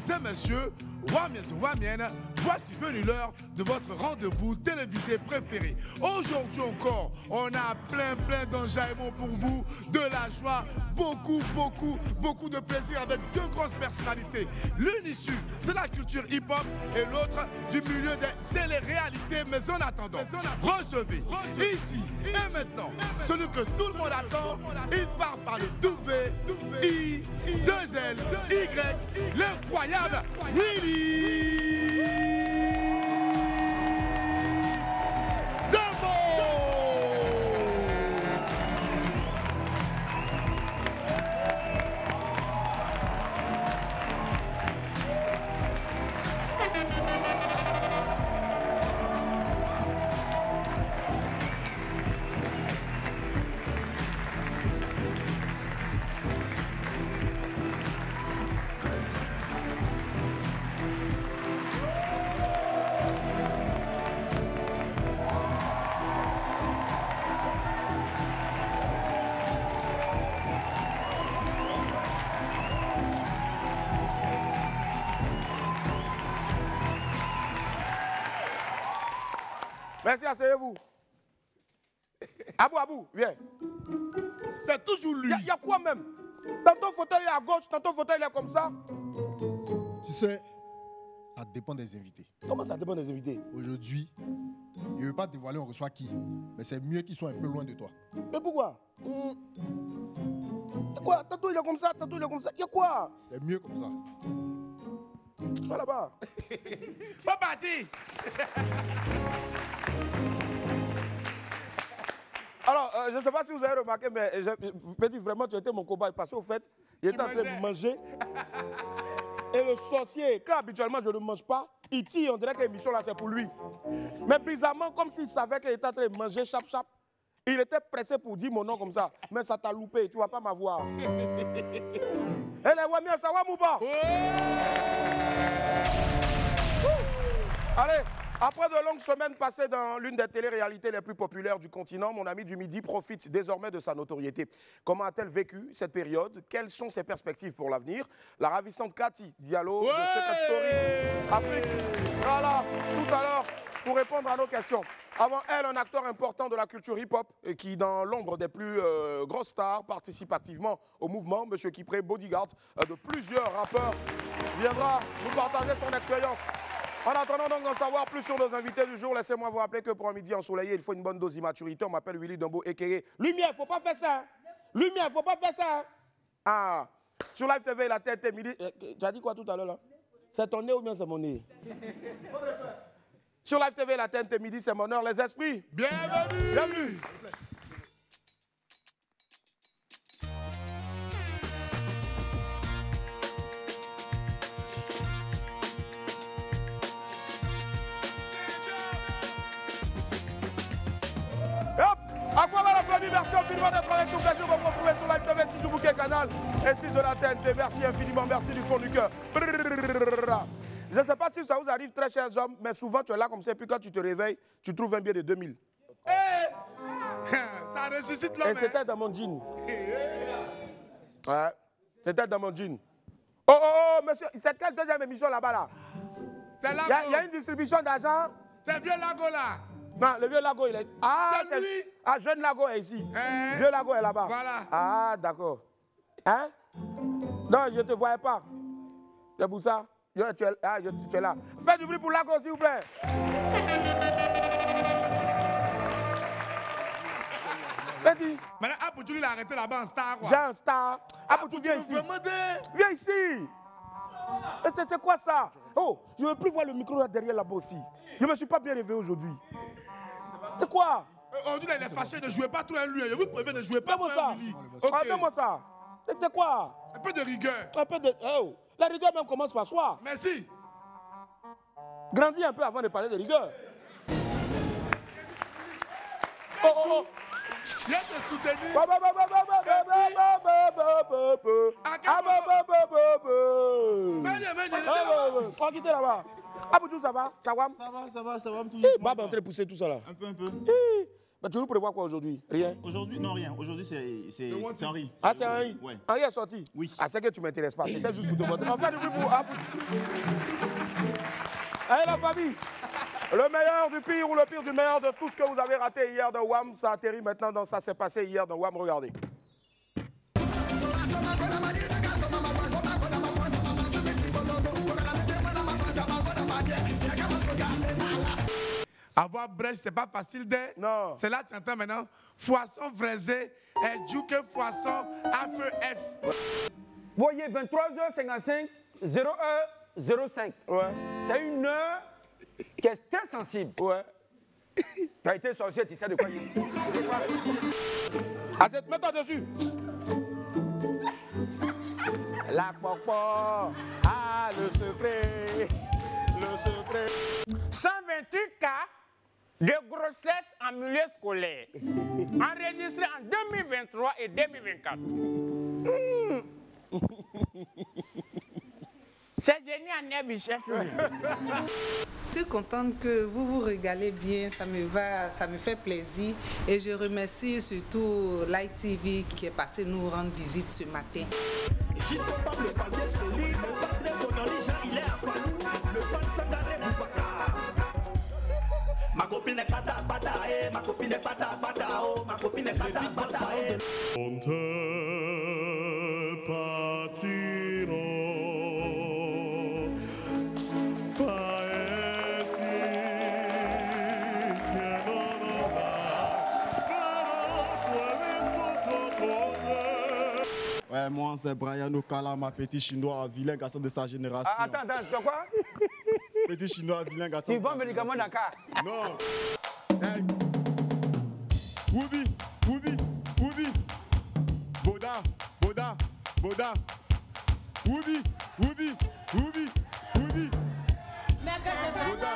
et messieurs, Wamiens, voici venu l'heure de votre rendez-vous télévisé préféré. Aujourd'hui encore, on a plein d'enjaillements pour vous, de la joie, beaucoup de plaisir avec deux grosses personnalités. L'une issue de la culture hip-hop et l'autre du milieu des téléréalités. Mais en attendant, recevez ici et maintenant celui que tout le monde attend. Il part par le W-I-2-L-Y, l'incroyable Willy Dembo. Merci, asseyez-vous. Abou, viens. C'est toujours lui. Il y a quoi même? Tantôt fauteuil est à gauche, tantôt fauteuil est comme ça. Tu sais, ça dépend des invités. Comment ça dépend des invités? Aujourd'hui, je ne veux pas te dévoiler on reçoit qui, mais c'est mieux qu'ils soient un peu loin de toi. Mais pourquoi? Quoi? Tantôt il est comme ça, tantôt il est comme ça. Il y a quoi? C'est mieux comme ça. Va là-bas. Pas parti. Alors, je ne sais pas si vous avez remarqué, mais je me dis vraiment, tu étais mon cobaye. Parce qu'au fait, il était en train de manger. Et le sorcier, quand habituellement je ne mange pas, il tire, on dirait que l'émission là c'est pour lui. Mais bizarrement, comme s'il savait qu'il était en train de manger chap. Il était pressé pour dire mon nom comme ça. Mais ça t'a loupé, tu ne vas pas m'avoir. Et les Wamiens, ça va ou pas? Allez, après de longues semaines passées dans l'une des téléréalités les plus populaires du continent, mon ami du Midi profite désormais de sa notoriété. Comment a-t-elle vécu cette période? Quelles sont ses perspectives pour l'avenir? La ravissante Cathy Diallo de Secret Story Afrique sera là tout à l'heure pour répondre à nos questions. Avant elle, un acteur important de la culture hip-hop qui, dans l'ombre des plus grosses stars, participe activement au mouvement, M. Kipré, bodyguard de plusieurs rappeurs, viendra nous partager son expérience. En attendant donc d'en savoir plus sur nos invités du jour, laissez-moi vous rappeler que pour un midi ensoleillé, il faut une bonne dose d'immaturité. On m'appelle Willy Dembo, a.k.a. Lumière, faut pas faire ça. Hein? Lumière, faut pas faire ça. Hein? Ah, sur Live TV, la tête est midi. Tu as dit quoi tout à l'heure là? C'est ton nez ou bien c'est mon nez? Sur Live TV, la tête est midi, c'est mon heure. Les esprits, Bienvenue. bienvenue. À quoi va la famille? Merci infiniment d'être allé sur Facebook. Vous retrouvez sur Live TV, 6 du bouquet canal et 6 de la TNT. Merci infiniment, merci du fond du cœur. Je ne sais pas si ça vous arrive, très chers hommes, mais souvent tu es là comme ça, et puis quand tu te réveilles, tu trouves un billet de 2000. Ça ressuscite l'homme. Et c'était dans mon jean. Ouais, c'était dans mon jean. Oh, monsieur, c'est quelle deuxième émission là-bas là? C'est Lago. Il y a une distribution d'argent. C'est vieux Lago là. Non, le vieux Lago, il est... Ah, c'est lui. Ah, jeune Lago est ici. Hein? Vieux Lago est là-bas. Voilà. Ah, d'accord. Hein? Non, je ne te voyais pas. C'est pour ça. Tu es là. Fais du bruit pour Lago, s'il vous plaît. Vas-y. Maintenant, Apoutou, il a arrêté là-bas en star. J'ai un star. Apoutou, viens ici. Viens ici. C'est quoi ça? Oh, je ne veux plus voir le micro là derrière là-bas aussi. Je ne me suis pas bien réveillé aujourd'hui. C'est quoi? Aujourd'hui, il est fâché, ne jouez pas trop à lui. Je vous préviens, ne jouez pas trop à lui. Donne-moi ça. C'est quoi? Un peu de rigueur. Un peu de... Oh, la rigueur même commence par soi. Merci. Grandis un peu avant de parler de rigueur. Oh. Viens te soutenir. On quitte là-bas. Aboutou, ça va? Ça va? Ça va, tout. Bab est en train de pousser tout ça là. Un peu. Bah, tu nous prévois quoi aujourd'hui? Rien? Aujourd'hui, non, rien. Aujourd'hui, c'est Henri. Ah, c'est Henri? Ouais. Henri est sorti? Oui. Ah, c'est que tu ne m'intéresses pas. C'était juste pour te montrer. Enfin, du coup, pour... Allez, la famille! Le meilleur du pire ou le pire du meilleur de tout ce que vous avez raté hier de WAM, ça atterrit maintenant dans Ça s'est passé hier dans WAM. Regardez. Avoir brèche, c'est pas facile de. Non. C'est là que tu entends maintenant. Foisson fraisé, Djouke Foisson, AFF. Voyez, 23h55, 01h05. Ouais. C'est une heure qui est très sensible. Ouais. Tu as été sorcier, tu sais de quoi il s'agit. Assiette, mets-toi dessus. La popo, ah, le secret. Le secret. 128 cas de grossesse en milieu scolaire, enregistrés en 2023 et 2024. C'est génial, Nebichef. Je suis contente que vous vous régalez bien, ça me fait plaisir. Et je remercie surtout Light TV qui est passé nous rendre visite ce matin. Ma copine est pata pata, eh, ma copine est pata pata, oh, ma copine est pata pata, eh. On te partiront pas ainsi que l'on aura, Ouais, moi c'est Brian Okala, ma petit chinois vilain garçon de sa génération. Ah, attends, c'est quoi? Petit chinois vilain garçon. Tu vends médicaments Dakar? Non. Hey. Woubi, Woubi, Woubi. Boda, Boda, Boda. Woubi, Woubi, Woubi, Woubi. Mais que c'est ça? Boda.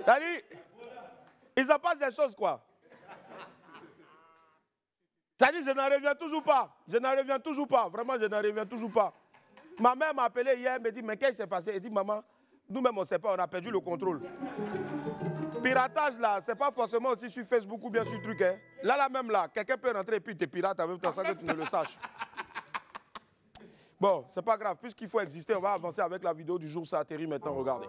C'est-à-dire, il se passe des choses, quoi. C'est-à-dire, je n'en reviens toujours pas. Je n'en reviens toujours pas. Vraiment, je n'en reviens toujours pas. Ma mère m'a appelé hier, elle me dit, mais qu'est-ce qui s'est passé? Elle dit, maman, nous-mêmes, on ne sait pas, on a perdu le contrôle. Piratage, là, c'est pas forcément aussi sur Facebook ou bien sur truc. Hein. Là, même, là, quelqu'un peut rentrer et puis te pirate en même temps sans que tu ne le saches. Bon, c'est pas grave. Puisqu'il faut exister, on va avancer avec la vidéo du jour. Ça atterrit maintenant, regardez.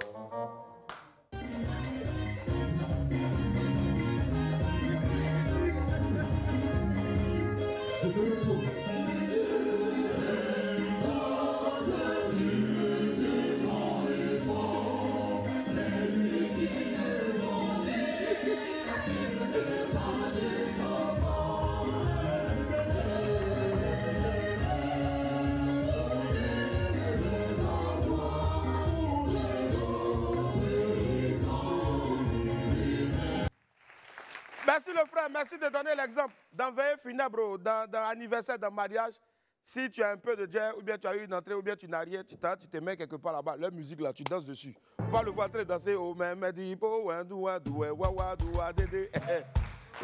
Merci le frère, merci de donner l'exemple. Dans veillée funèbre, dans anniversaire, dans mariage, si tu as un peu de jazz, ou bien tu as eu une entrée, ou bien tu n'as rien, tu te mets quelque part là-bas, leur musique là, tu danses dessus. On va le voir très danser au même dipo, vous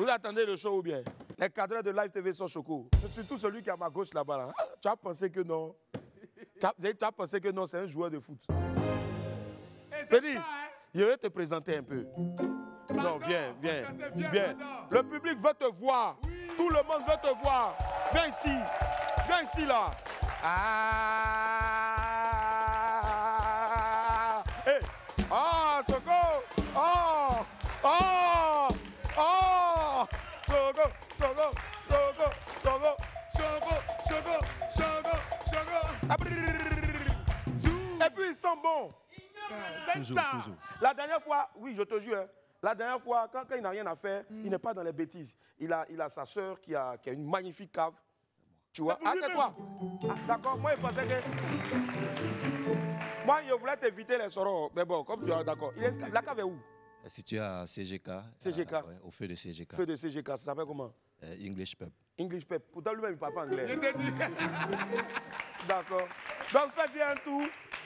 attendez le show ou bien? Les cadres de Live TV sont choqués. C'est surtout celui qui est à ma gauche là-bas. Là. Tu as pensé que non? Tu as pensé que non, c'est un joueur de foot. Je vais te présenter un peu. Non, viens. Le public veut te voir. Oui. Tout le monde veut te voir. Viens ici là. Ah, hey. Ah, Choco. Oh, Choco. Et puis ils sont bons. Toujours. La dernière fois, oui, je te jure, hein, la dernière fois, quand il n'a rien à faire, il n'est pas dans les bêtises. Il a sa sœur qui a une magnifique cave. Tu vois? Ah, c'est toi? Ah, d'accord, moi, je pensais que... Moi, je voulais t'éviter les sorors. Mais bon, comme tu es d'accord. La cave est où? Situé à CGK. CGK. Ouais, au feu de CGK. Feu de CGK, ça s'appelle comment? English Pub. English Pub. Pourtant, lui-même, il ne parle pas anglais. D'accord. Donc, fais-y un tour.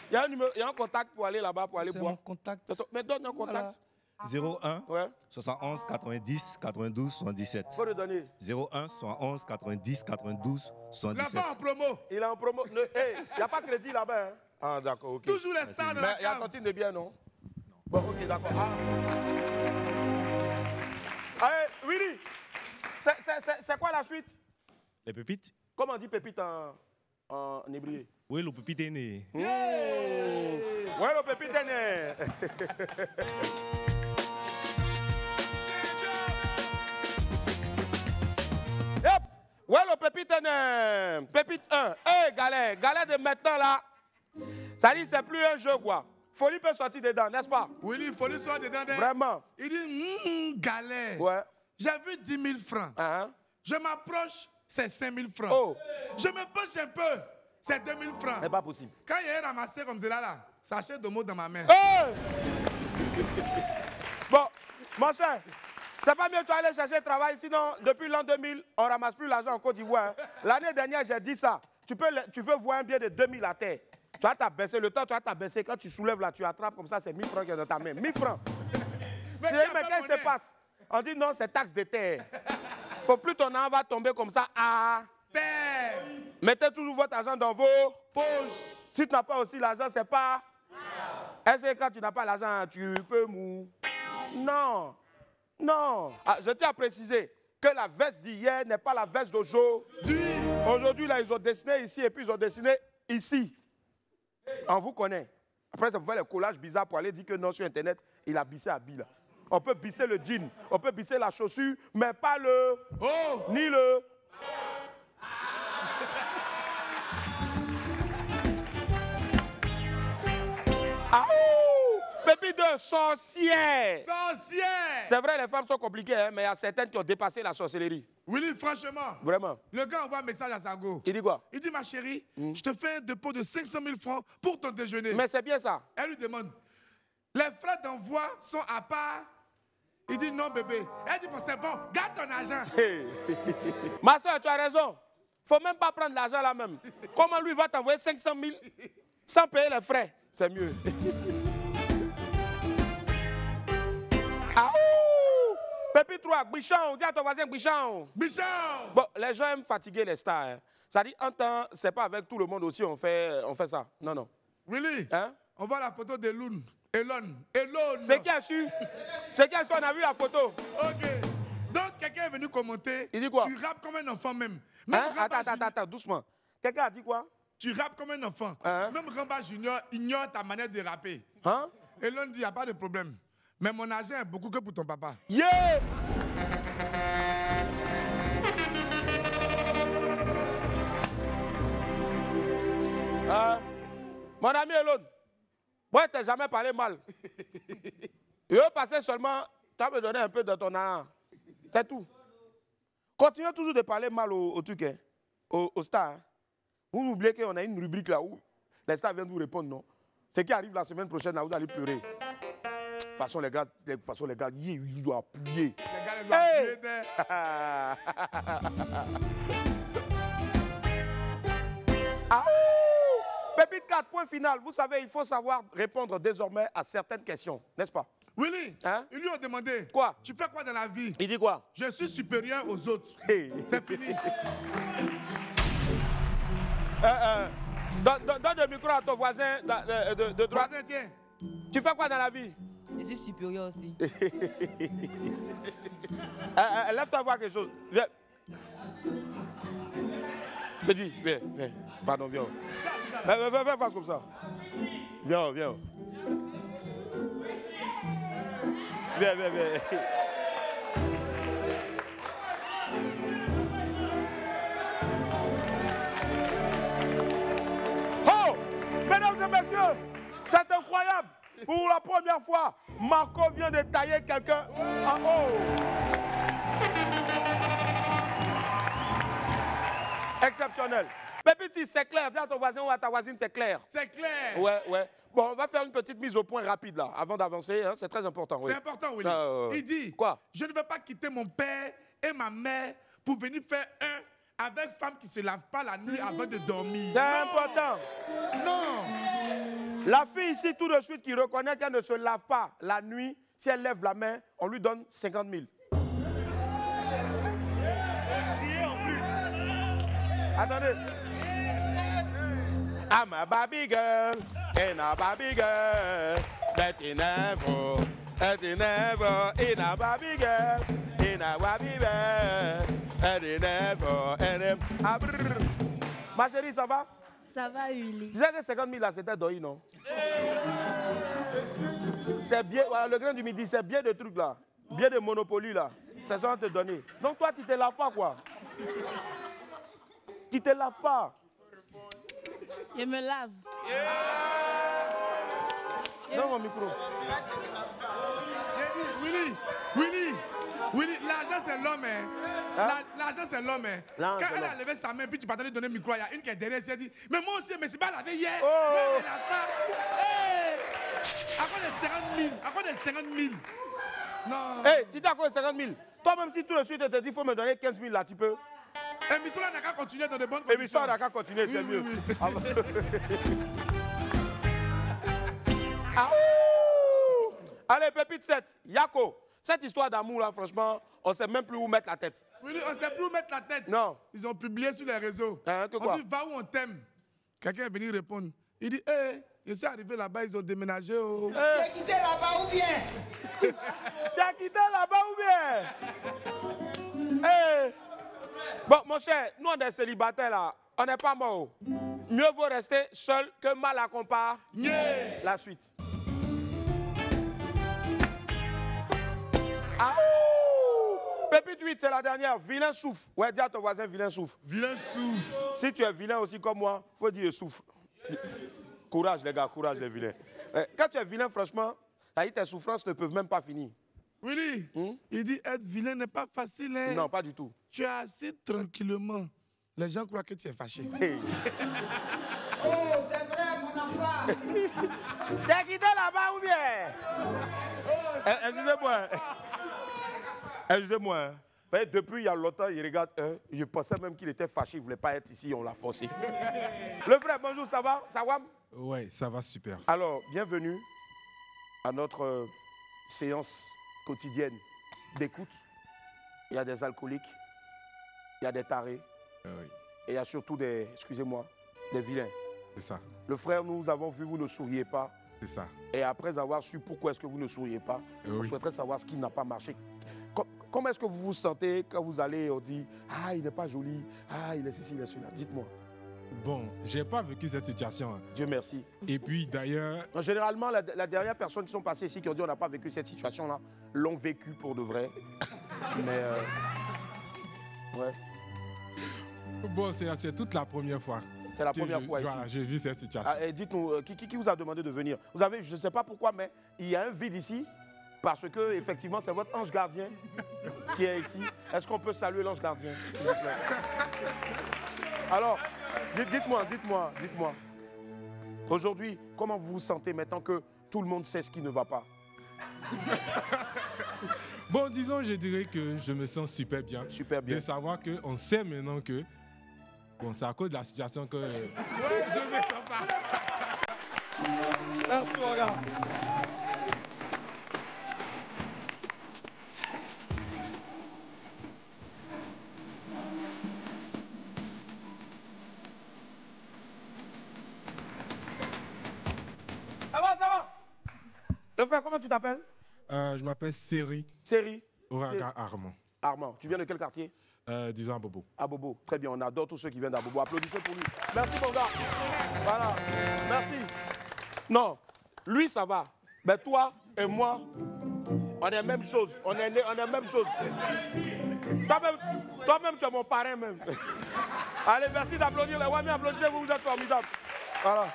Il y a un contact pour aller là-bas, pour aller boire. Contact. Mais donne un contact. 01 Ouais. 71 90 92 77. Faut le donner. 01 71 90 92 77. L'enfant en promo. Il est en promo. Il n'y a pas de crédit là-bas. Hein? Ah, d'accord, ok. Toujours les stars de Mais la il y a cave. cantine de bien, non? Bon, ok, d'accord. Ah. Allez, Willy, c'est quoi la suite? Les pépites? Comment on dit pépite en hébreu? Oui, le pépite est né. Ouais, le pépite est né. Yep. Ouais, le pépite est né. Pépite 1. Hey, galet de maintenant là. Ça dit, c'est plus un jeu, quoi. Folie peut sortir dedans, n'est-ce pas? Willy, Folie soit dedans. Vraiment. Il dit, galère. Ouais. J'ai vu 10 000 francs. Je m'approche, c'est 5 000 francs. Oh. Je me penche un peu, c'est 2 000 francs. C'est pas possible. Quand il est ramassé comme cela, là, sachet de mots dans ma main. Hey! Bon, mon cher, c'est pas mieux que tu aller chercher le travail, sinon, depuis l'an 2000, on ramasse plus l'argent en Côte d'Ivoire. Hein. L'année dernière, j'ai dit ça. Tu veux voir un billet de 2000 à terre. Tu vas t'abaisser, le temps tu vas t'abaisser. Quand tu soulèves là, tu attrapes comme ça, c'est 1000 francs qui est dans ta main. 1000 francs. Mais qu'est-ce qui se passe? On dit non, c'est taxe de terre. Faut plus ton argent va tomber comme ça à terre. Mettez toujours votre argent dans vos poches. Si tu n'as pas aussi l'argent, c'est pas. Est-ce que quand tu n'as pas l'argent, tu peux mourir? Non. Non. Ah, je tiens à préciser que la veste d'hier n'est pas la veste d'aujourd'hui. Aujourd'hui, là, ils ont dessiné ici et puis ils ont dessiné ici. On vous connaît. Après, ça vous fait le collage bizarre pour aller dire que non, sur Internet, il a bissé habit là. On peut bisser le jean, on peut bisser la chaussure, mais pas le haut, ni le. Ah ouh! Pépite de sorcière! Sorcière! C'est vrai, les femmes sont compliquées, hein, mais il y a certaines qui ont dépassé la sorcellerie. Willy, franchement. Vraiment. Le gars envoie un message à Sago. Il dit quoi? Il dit, ma chérie, je te fais un dépôt de 500 000 francs pour ton déjeuner. Mais c'est bien ça. Elle lui demande, les frais d'envoi sont à part? Il dit, non, bébé. Elle dit, bon, c'est bon, garde ton argent. Hey. Ma soeur, tu as raison. Faut même pas prendre l'argent là même. Comment lui va t'envoyer 500 000 sans payer les frais? C'est mieux. Ah ouh! Pépite 3, Bichon, dis à ton voisin Bichon. Bichon! Bon, les gens aiment fatiguer les stars. Hein. Ça dit, un temps, c'est pas avec tout le monde aussi on fait ça. Non, non. Willy, hein? On voit la photo de Elon. C'est qui a su? C'est qui a su? On a vu la photo. Ok. Donc, quelqu'un est venu commenter. Il dit quoi? Tu rappes comme un enfant même. Hein? Attends, doucement. Quelqu'un a dit quoi? Tu rappes comme un enfant. Hein? Même Ramba Junior ignore ta manière de rapper. Hein? Elon dit, il n'y a pas de problème. Mais mon argent est beaucoup que pour ton papa. Yeah! Mon ami Elon, moi, je t'ai jamais parlé mal. Je veux passer seulement, tu vas me donner un peu de ton argent. C'est tout. Continuez toujours de parler mal aux trucs, hein, aux stars. Hein. Vous oubliez qu'on a une rubrique là où les stars viennent vous répondre, non? Ce qui arrive la semaine prochaine, là, vous allez pleurer. De toute façon, les gars, ils doivent plier. Les gars, ils doivent plier. Ah, Pépite 4, point final. Vous savez, il faut savoir répondre désormais à certaines questions, n'est-ce pas? Willy, hein? Ils lui ont demandé. Quoi? Tu fais quoi dans la vie? Il dit quoi? Je suis supérieur aux autres. Hey. C'est fini. Donne le micro à ton voisin de droite. Voisin, tiens. Tu fais quoi dans la vie? Je suis supérieur aussi. Lève-toi voir quelque chose. Viens. Me dis, viens. Pardon, viens. Viens, passe comme ça. Viens. Viens. Oh! Mesdames et messieurs, c'est incroyable. Pour la première fois, Marco vient de tailler quelqu'un en haut. Exceptionnel. Pépiti, c'est clair. Dis à ton voisin ou à ta voisine, c'est clair. C'est clair. Ouais. Bon, on va faire une petite mise au point rapide là, avant d'avancer. Hein, c'est très important. Oui. C'est important, Willy. Il dit, quoi? Je ne veux pas quitter mon père et ma mère pour venir faire un avec femme qui ne se lave pas la nuit avant de dormir. C'est important. Non. La fille ici, tout de suite, qui reconnaît qu'elle ne se lave pas la nuit, Si elle lève la main, on lui donne 50 000. Attendez. I'm a Barbie girl, and a Barbie girl, that in never, in a Barbie girl, in a Barbie girl, that in never, Ma chérie, ça va? Ça va, Willy. Tu sais que 50 000 là, c'était Doi, non? C'est bien, voilà, le grain du midi, c'est bien de trucs là, bien de Monopoly là, c'est ça qu'on te donner. Donc toi, tu te laves pas quoi? Tu te laves pas? Je me lave. Non, mon micro. Willy, l'argent c'est l'homme. L'argent c'est l'homme. Quand elle a levé sa main, puis tu partais lui donner le micro, il y a une qui est derrière, elle dit, mais moi aussi, mais c'est pas lavé hier. Mais la à quoi des 50 000? Non. Hey, tu dis à quoi des 50 000? Toi-même, si tout de suite, tu te dis, il faut me donner 15 000 là, tu peux? Émission là n'a qu'à continuer dans de bonnes conditions. Émission n'a qu'à continuer, c'est mieux. Allez, Pépite 7, Yako. Cette histoire d'amour là, franchement, on ne sait même plus où mettre la tête. Oui, on ne sait plus où mettre la tête. Non. Ils ont publié sur les réseaux. Que quoi? On dit, va où on t'aime. Quelqu'un est venu répondre. Il dit, hé, je suis arrivé là-bas, ils ont déménagé. Oh. Tu as quitté là-bas ou bien? Tu as quitté là-bas ou bien? Hey. Bon, mon cher, nous on est célibataires là, on n'est pas mort. Mieux vaut rester seul que mal accompagné. La suite. Ah, Pépite 8, c'est la dernière. Vilain souffle. Ouais, dis à ton voisin, vilain souffle. Vilain souffle. Si tu es vilain aussi comme moi, il faut dire souffle. Courage les gars, courage les vilains. Quand tu es vilain, franchement, tes souffrances ne peuvent même pas finir. Willy, il dit être vilain n'est pas facile. Hein? Non, pas du tout. Tu es assis tranquillement. Les gens croient que tu es fâché. Hey. Oh, c'est vrai, mon enfant. T'es quitté là-bas ou bien? Excusez-moi. Excusez-moi. Depuis il y a longtemps, il regarde. Je pensais même qu'il était fâché, il ne voulait pas être ici, on l'a forcé. Le frère, bonjour, ça va? Ça va? Ouais, ça va super. Alors, bienvenue à notre séance quotidienne d'écoute. Il y a des alcooliques, il y a des tarés, oui. Et il y a surtout des, excusez-moi, des vilains. C'est ça. Le frère, nous avons vu, vous ne souriez pas. C'est ça. Et après avoir su pourquoi est-ce que vous ne souriez pas, on souhaiterait savoir ce qui n'a pas marché. Comment est-ce que vous vous sentez quand vous allez, on dit, ah, il n'est pas joli, ah, il est ceci, il est celui-là. Dites-moi. Bon, je n'ai pas vécu cette situation. Dieu merci. Et puis d'ailleurs... Généralement, la dernière personne qui sont passées ici qui ont dit on n'a pas vécu cette situation-là, l'ont vécu pour de vrai. Mais... ouais. Bon, c'est toute la première fois. C'est la première fois ici. Voilà, j'ai vu cette situation. Ah, et dites-nous, qui vous a demandé de venir? Vous avez, je ne sais pas pourquoi, mais il y a un vide ici. Parce que, effectivement, c'est votre ange gardien qui est ici. Est-ce qu'on peut saluer l'ange gardien, s'il vous plaît? Alors, dites-moi. Aujourd'hui, comment vous vous sentez maintenant que tout le monde sait ce qui ne va pas? Bon, disons, je dirais que je me sens super bien. Super bien. De savoir qu'on sait maintenant que... Bon, c'est à cause de la situation que... Ouais, je me sens pas. Merci, mon gars. Ça va. Le frère, comment tu t'appelles? Je m'appelle Séri. Séri. Ouraga Armand. Armand, tu viens de quel quartier? Disons à Bobo. À Bobo, très bien, on adore tous ceux qui viennent à Bobo. Applaudissez pour lui. Merci mon gars. Voilà, merci. Non, lui ça va. Mais toi et moi, on est la même chose. On est la même chose. Toi-même, tu es mon parrain même. Allez, merci d'applaudir les Wami, applaudissez-vous, vous êtes formidables. Voilà.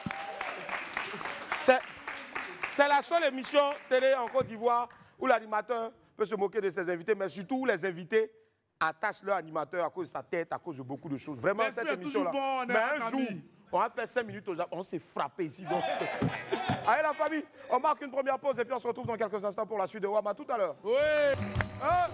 C'est la seule émission télé en Côte d'Ivoire où l'animateur peut se moquer de ses invités, mais surtout les invités attachent leur animateur à cause de sa tête, à cause de beaucoup de choses. Vraiment, cette émission-là. Bon, mais un jour, on a fait 5 minutes au Japon, on s'est frappé ici. Donc. Allez, la famille, on marque une première pause et puis on se retrouve dans quelques instants pour la suite de Wama. Tout à l'heure. Oui. Ah.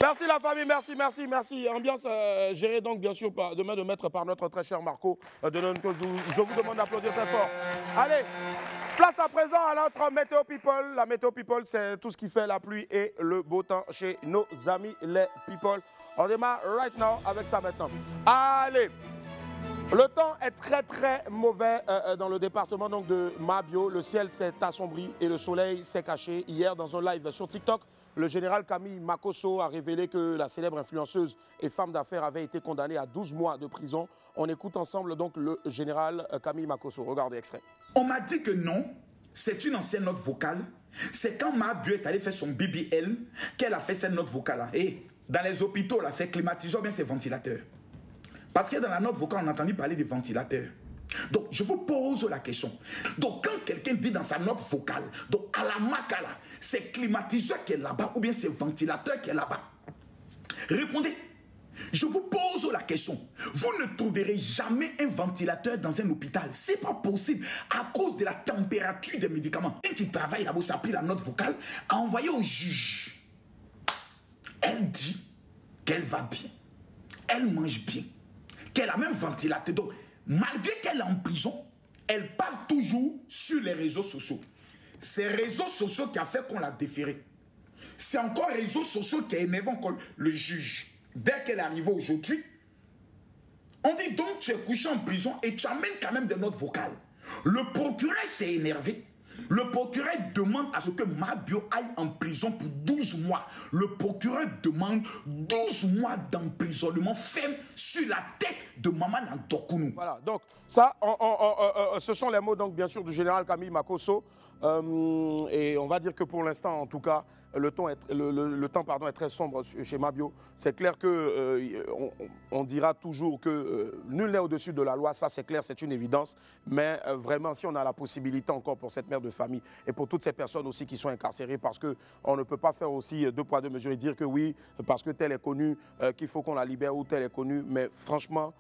Merci Merci la famille, merci, merci, merci. Ambiance gérée donc bien sûr de main de maître par notre très cher Marco. Je vous demande d'applaudir très fort. Allez, place à présent à notre Météo People. La Météo People, c'est tout ce qui fait la pluie et le beau temps chez nos amis les People. On démarre right now avec ça maintenant. Allez, le temps est très très mauvais dans le département donc, de Mabio. Le ciel s'est assombri et le soleil s'est caché. Hier, dans un live sur TikTok, le général Camille Makosso a révélé que la célèbre influenceuse et femme d'affaires avait été condamnée à 12 mois de prison. On écoute ensemble donc le général Camille Makosso. Regardez l'extrait. On m'a dit que non, c'est une ancienne note vocale. C'est quand Mabio est allé faire son BBL qu'elle a fait cette note vocale-là. Et dans les hôpitaux, là, c'est climatiseur ou bien c'est ventilateur. Parce que dans la note vocale, on a entendu parler des ventilateurs. Donc, je vous pose la question. Donc, quand quelqu'un dit dans sa note vocale, donc à la Makala, c'est climatiseur qui est là-bas ou bien c'est ventilateur qui est là-bas? Répondez. Je vous pose la question. Vous ne trouverez jamais un ventilateur dans un hôpital. C'est pas possible à cause de la température des médicaments. Un qui travaille là-bas, ça a pris la note vocale, a envoyé au juge. Elle dit qu'elle va bien. Elle mange bien. Qu'elle a même ventilateur. Donc, malgré qu'elle est en prison, elle parle toujours sur les réseaux sociaux. C'est les réseaux sociaux qui a fait qu'on l'a déféré. C'est encore les réseaux sociaux qui a énervé encore le juge. Dès qu'elle est arrivée aujourd'hui, on dit donc tu es couché en prison et tu amènes quand même des notes vocales. Le procureur s'est énervé. Le procureur demande à ce que Mabio aille en prison pour 12 mois. Le procureur demande 12 mois d'emprisonnement ferme sur la tête de Maman Nantokounou. Voilà, donc ça, ce sont les mots donc bien sûr du général Camille Makosso. Et on va dire que pour l'instant, en tout cas, le temps est très sombre chez Mabio. C'est clair que on dira toujours que nul n'est au-dessus de la loi. Ça, c'est clair, c'est une évidence. Mais vraiment, si on a la possibilité encore pour cette mère de famille et pour toutes ces personnes aussi qui sont incarcérées, parce qu'on ne peut pas faire aussi deux poids deux mesures et dire que oui, parce que telle est connue, qu'il faut qu'on la libère ou telle est connue. Mais franchement,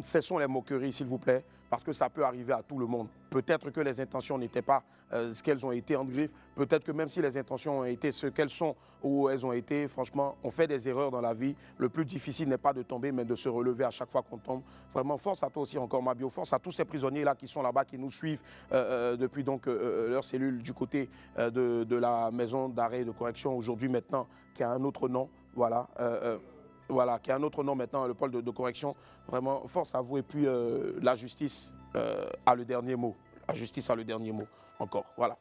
cessons les moqueries, s'il vous plaît, parce que ça peut arriver à tout le monde. Peut-être que les intentions n'étaient pas ce qu'elles ont été en griffe. Peut-être que même si les intentions ont été ce qu'elles sont ou elles ont été, franchement, on fait des erreurs dans la vie. Le plus difficile n'est pas de tomber, mais de se relever à chaque fois qu'on tombe. Vraiment, force à toi aussi encore, Mabio. Force à tous ces prisonniers-là qui sont là-bas, qui nous suivent depuis donc leur cellule du côté de la maison d'arrêt et de correction, aujourd'hui maintenant, qui a un autre nom. Voilà. Voilà, qui a un autre nom maintenant, le pôle de correction. Vraiment, force à vous. Et puis, la justice a le dernier mot. La justice a le dernier mot encore. Voilà.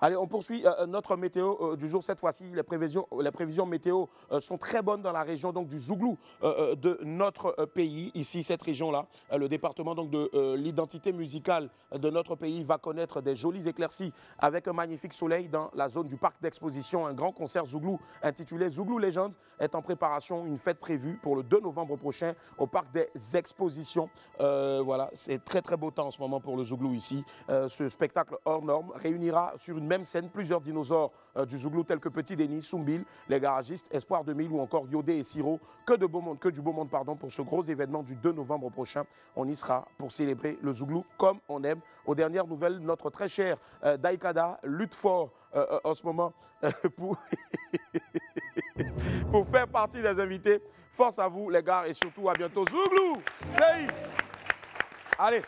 Allez, on poursuit notre météo du jour. Cette fois-ci, les prévisions météo sont très bonnes dans la région donc, du Zouglou de notre pays. Ici, cette région-là, le département donc, de l'identité musicale de notre pays va connaître des jolies éclaircies avec un magnifique soleil dans la zone du parc d'exposition. Un grand concert Zouglou intitulé Zouglou Légende est en préparation. Une fête prévue pour le 2 novembre prochain au parc des expositions. Voilà, c'est très très beau temps en ce moment pour le Zouglou ici. Ce spectacle hors norme réunira sur une même scène plusieurs dinosaures du Zouglou tels que Petit Denis, Soumbil, les garagistes, Espoir 2000 ou encore Yodé et Siro. Que du beau monde pour ce gros événement du 2 novembre prochain. On y sera pour célébrer le Zouglou comme on aime. Aux dernières nouvelles, notre très cher Daikada lutte fort en ce moment pour faire partie des invités. Force à vous les gars et surtout à bientôt. Zouglou, c'est allez,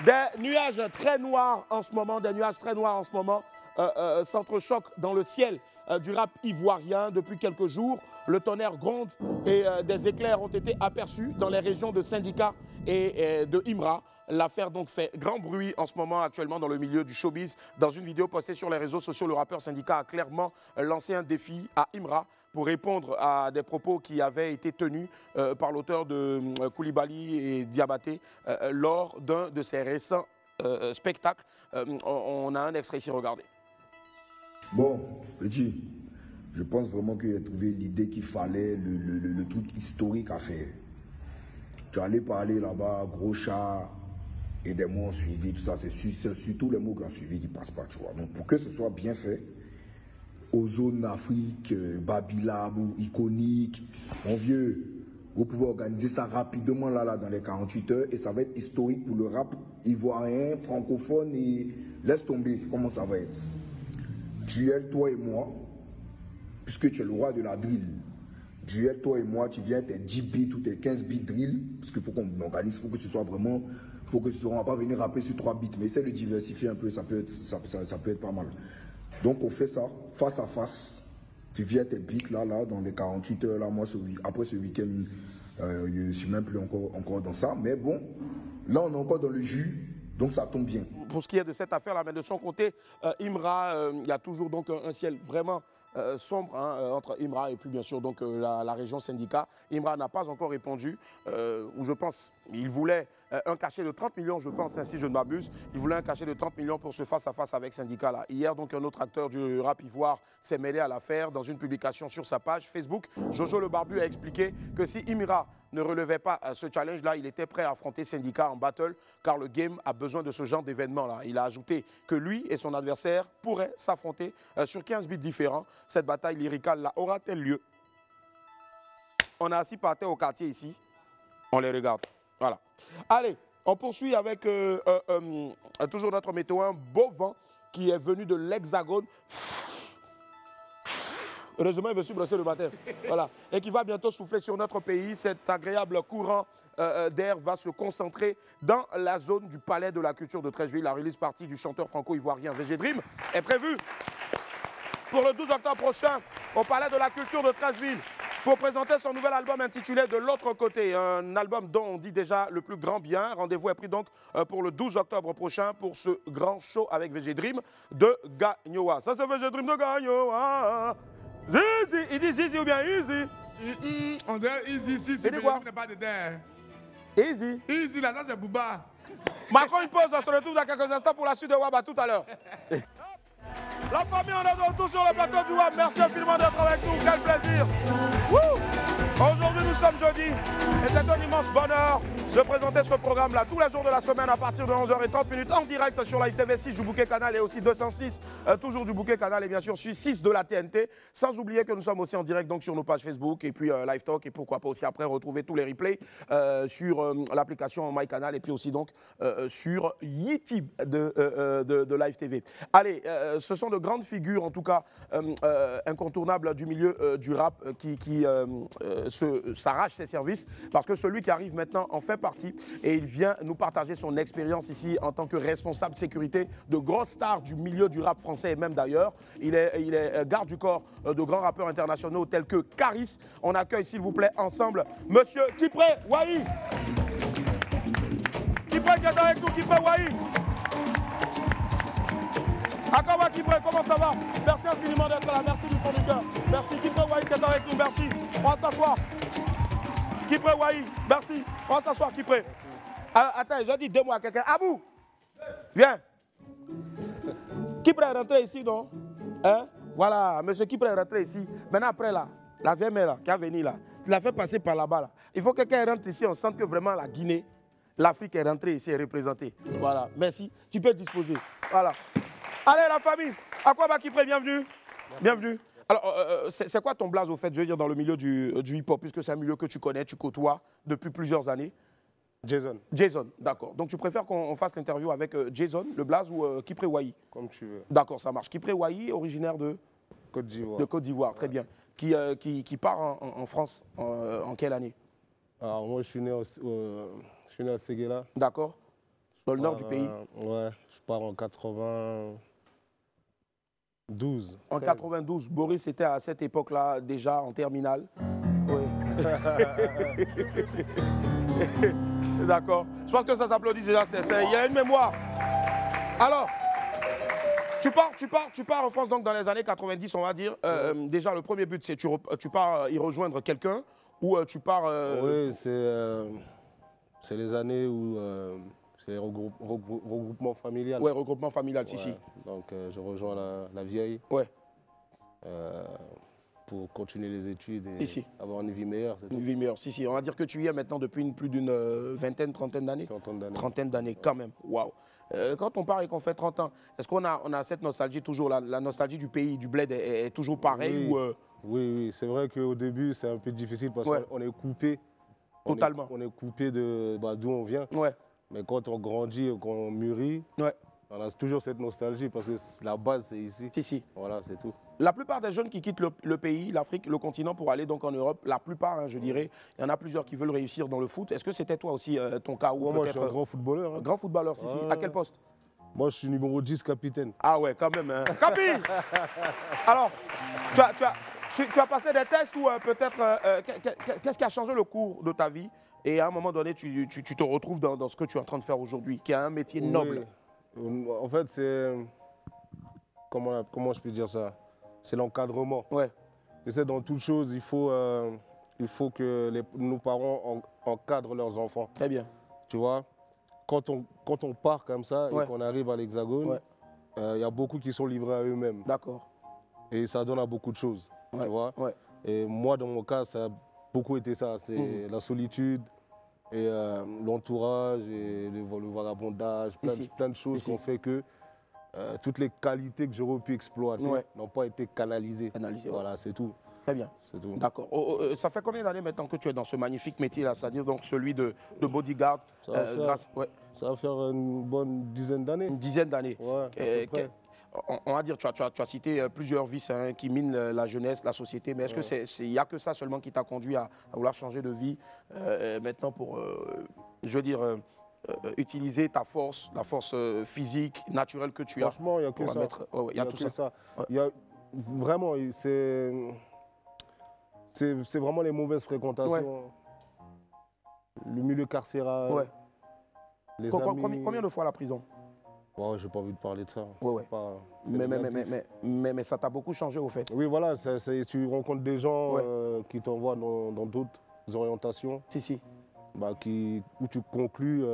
des nuages très noirs en ce moment, s'entrechoquent dans le ciel du rap ivoirien depuis quelques jours. Le tonnerre gronde et des éclairs ont été aperçus dans les régions de Syndicat et de Imra. L'affaire donc fait grand bruit en ce moment actuellement dans le milieu du showbiz. Dans une vidéo postée sur les réseaux sociaux, le rappeur Syndicat a clairement lancé un défi à Imra pour répondre à des propos qui avaient été tenus par l'auteur de Koulibaly et Diabaté lors d'un de ses récents spectacles. On a un extrait ici, regardez. Bon, Petit, je pense vraiment qu'il a trouvé l'idée qu'il fallait, le truc historique à faire. Tu allais parler là-bas, gros chat, et des mots ont suivi, tout ça, c'est surtout les mots qui ont suivi qui ne passent pas, tu vois. Donc pour que ce soit bien fait, Ozone Afrique, Babilab ou Iconique, mon vieux, vous pouvez organiser ça rapidement là dans les 48 heures et ça va être historique pour le rap ivoirien, francophone et laisse tomber comment ça va être. Tu es toi et moi, puisque tu es le roi de la drill. duel, toi et moi, tu viens tes 10 bits ou tes 15 bits drill, parce qu'il faut qu'on organise, il faut que ce soit vraiment, on va pas venir rapper sur 3 bits, mais essaie de diversifier un peu, ça peut être pas mal. Donc on fait ça, face à face, tu viens tes bits là, dans les 48 heures, là, moi, après ce week-end, je ne suis même plus encore dans ça, mais bon, là on est encore dans le jus, donc ça tombe bien. Pour ce qui est de cette affaire-là, mais de son côté, Imra, il y a toujours donc un ciel vraiment sombre entre Imra et puis bien sûr donc, la région syndicat. Imra n'a pas encore répondu, ou je pense, il voulait un cachet de 30 millions, je pense, si je ne m'abuse. Il voulait un cachet de 30 millions pour ce face-à-face avec syndicat là. Hier, donc, un autre acteur du rap ivoire s'est mêlé à l'affaire dans une publication sur sa page Facebook. Jojo le Barbu a expliqué que si Imra ne relevait pas ce challenge-là, il était prêt à affronter syndicat en battle, car le game a besoin de ce genre d'événement-là. Il a ajouté que lui et son adversaire pourraient s'affronter sur 15 bits différents. Cette bataille lyricale-là aura-t-elle lieu? On est assis par terre au quartier ici. On les regarde. Voilà. Allez, on poursuit avec toujours notre météo, un beau vent qui est venu de l'Hexagone. Heureusement, il me suis brossé le matin. Voilà. Et qui va bientôt souffler sur notre pays. Cet agréable courant d'air va se concentrer dans la zone du Palais de la Culture de Treichville. La release partie du chanteur franco-ivoirien VG Dream est prévue pour le 12 octobre prochain au Palais de la Culture de Treichville pour présenter son nouvel album intitulé De l'autre côté. Un album dont on dit déjà le plus grand bien. Rendez-vous est pris donc pour le 12 octobre prochain pour ce grand show avec VG Dream de Gagnoa. Ça c'est VG Dream de Gagnoa. Zizi, il dit Zizi ou bien Easy? On dirait Easy, si VG Dream n'est pas dedans. Easy. Easy, là, ça c'est Booba. Marquons une pause, on se retrouve dans quelques instants pour la suite de Waba tout à l'heure. La famille, on est de retour sur le plateau du WAP. Merci infiniment d'être avec nous. Quel plaisir. Aujourd'hui, nous sommes jeudi et c'est un immense bonheur de présenter ce programme-là tous les jours de la semaine à partir de 11h30 en direct sur Live TV 6 du Bouquet Canal et aussi 206 toujours du Bouquet Canal et bien sûr sur 6 de la TNT. Sans oublier que nous sommes aussi en direct donc sur nos pages Facebook et puis Live Talk et pourquoi pas aussi après retrouver tous les replays sur l'application MyCanal et puis aussi donc sur YouTube de Live TV. Allez, ce sont de grandes figures en tout cas incontournables du milieu du rap qui s'arrache ses services parce que celui qui arrive maintenant en fait partie et il vient nous partager son expérience ici en tant que responsable sécurité de grosses stars du milieu du rap français et même d'ailleurs. Il est garde du corps de grands rappeurs internationaux tels que Caris. On accueille s'il vous plaît ensemble Monsieur Kipré Wahi. Kipré qui est avec nous, Kipré Wahi. Akawa Kipré, comment ça va? Merci infiniment d'être là, merci du fond du cœur. Merci Kipré Wahi qui est avec nous, merci. On va s'asseoir. Kipré Wahi, merci. On va s'asseoir Kipré. Attends, j'ai dit deux mots à quelqu'un. Abou, viens. Kipré est rentré ici, non? Hein? Voilà, monsieur Kipré est rentré ici. Maintenant après là, la vieille mère là, qui a venu là, tu l'as fait passer par là-bas là. Il faut que quelqu'un rentre ici, on sent que vraiment la Guinée, l'Afrique est rentrée ici et représentée. Voilà, merci. Tu peux disposer. Voilà. Allez la famille, Akwa Kipré, bienvenue. Merci. Bienvenue. Alors, c'est quoi ton blaze au fait, je veux dire, dans le milieu du hip-hop, puisque c'est un milieu que tu connais, tu côtoies depuis plusieurs années? Jason. Jason, d'accord. Donc tu préfères qu'on fasse l'interview avec Jason, le blaze, ou Kipré Wahi? Comme tu veux. D'accord, ça marche. Kipré Wahi, originaire de Côte d'Ivoire. De Côte d'Ivoire, très bien. Qui part en France en quelle année? Alors moi, je suis né à Séguéla. D'accord. Dans le nord du pays? Ouais, je pars en 92. En 92, Boris était à cette époque-là déjà en terminale. Oui. D'accord. Je pense que ça s'applaudit déjà. Il y a une mémoire. Alors, tu pars en France donc dans les années 90, on va dire. Déjà, le premier but, c'est tu pars y rejoindre quelqu'un ou tu pars... Oui, c'est les années où... c'est regroupement familial. Oui, regroupement familial, ouais. si. Donc, je rejoins la vieille. Ouais. Pour continuer les études et avoir une vie meilleure. Une vie meilleure, si. On va dire que tu y es maintenant depuis plus d'une vingtaine, trentaine d'années. Trentaine d'années, quand même. Waouh. Quand on part et qu'on fait 30 ans, est-ce qu'on a cette nostalgie toujours, la nostalgie du pays, du bled est toujours pareille? Oui, oui. C'est vrai qu'au début, c'est un peu difficile parce qu'on est coupé. Totalement. On est coupé d'où on vient. Ouais. Mais quand on grandit et qu'on mûrit, On a toujours cette nostalgie parce que la base, c'est ici. Ici. Voilà, c'est tout. La plupart des jeunes qui quittent le pays, l'Afrique, le continent pour aller donc en Europe, la plupart, hein, je dirais, il y en a plusieurs qui veulent réussir dans le foot. Est-ce que c'était toi aussi ton cas ou moi, je suis un grand footballeur. Hein. Grand footballeur, si. À quel poste? Moi, je suis numéro 10, capitaine. Ah ouais, quand même. Hein. Capi. Alors, tu as passé des tests ou peut-être, qu'est-ce qui a changé le cours de ta vie? Et à un moment donné, tu te retrouves dans ce que tu es en train de faire aujourd'hui, qui est un métier noble. Oui. En fait, c'est... Comment je peux dire ça? C'est l'encadrement. Ouais. Tu sais, dans toute chose, il faut que nos parents encadrent leurs enfants. Très bien. Tu vois, quand on part comme ça et qu'on arrive à l'Hexagone, il y a beaucoup qui sont livrés à eux-mêmes. D'accord. Et ça donne à beaucoup de choses. Tu vois. Et moi, dans mon cas, ça a beaucoup été ça. C'est la solitude et l'entourage et le vagabondage, plein de choses qui ont fait que toutes les qualités que j'aurais pu exploiter n'ont pas été canalisées. Voilà, c'est tout. Très bien. D'accord. Ça fait combien d'années maintenant que tu es dans ce magnifique métier-là, c'est-à-dire donc celui de bodyguard? Ça va faire une bonne dizaine d'années. Une dizaine d'années. Ouais, on va dire, tu as cité plusieurs vices qui minent la jeunesse, la société, mais est-ce qu'il n'y a que ça seulement qui t'a conduit à vouloir changer de vie maintenant pour, je veux dire, utiliser ta force, la force physique, naturelle que tu as? Franchement, il n'y a que ça. Il y a tout ça. Il y a, vraiment, c'est vraiment les mauvaises fréquentations. Le milieu carcéral. Les amis. Combien de fois à la prison? Ouais, j'ai pas envie de parler de ça. Mais ça t'a beaucoup changé au fait. Oui, voilà, tu rencontres des gens qui t'envoient dans d'autres orientations. Bah, où tu conclus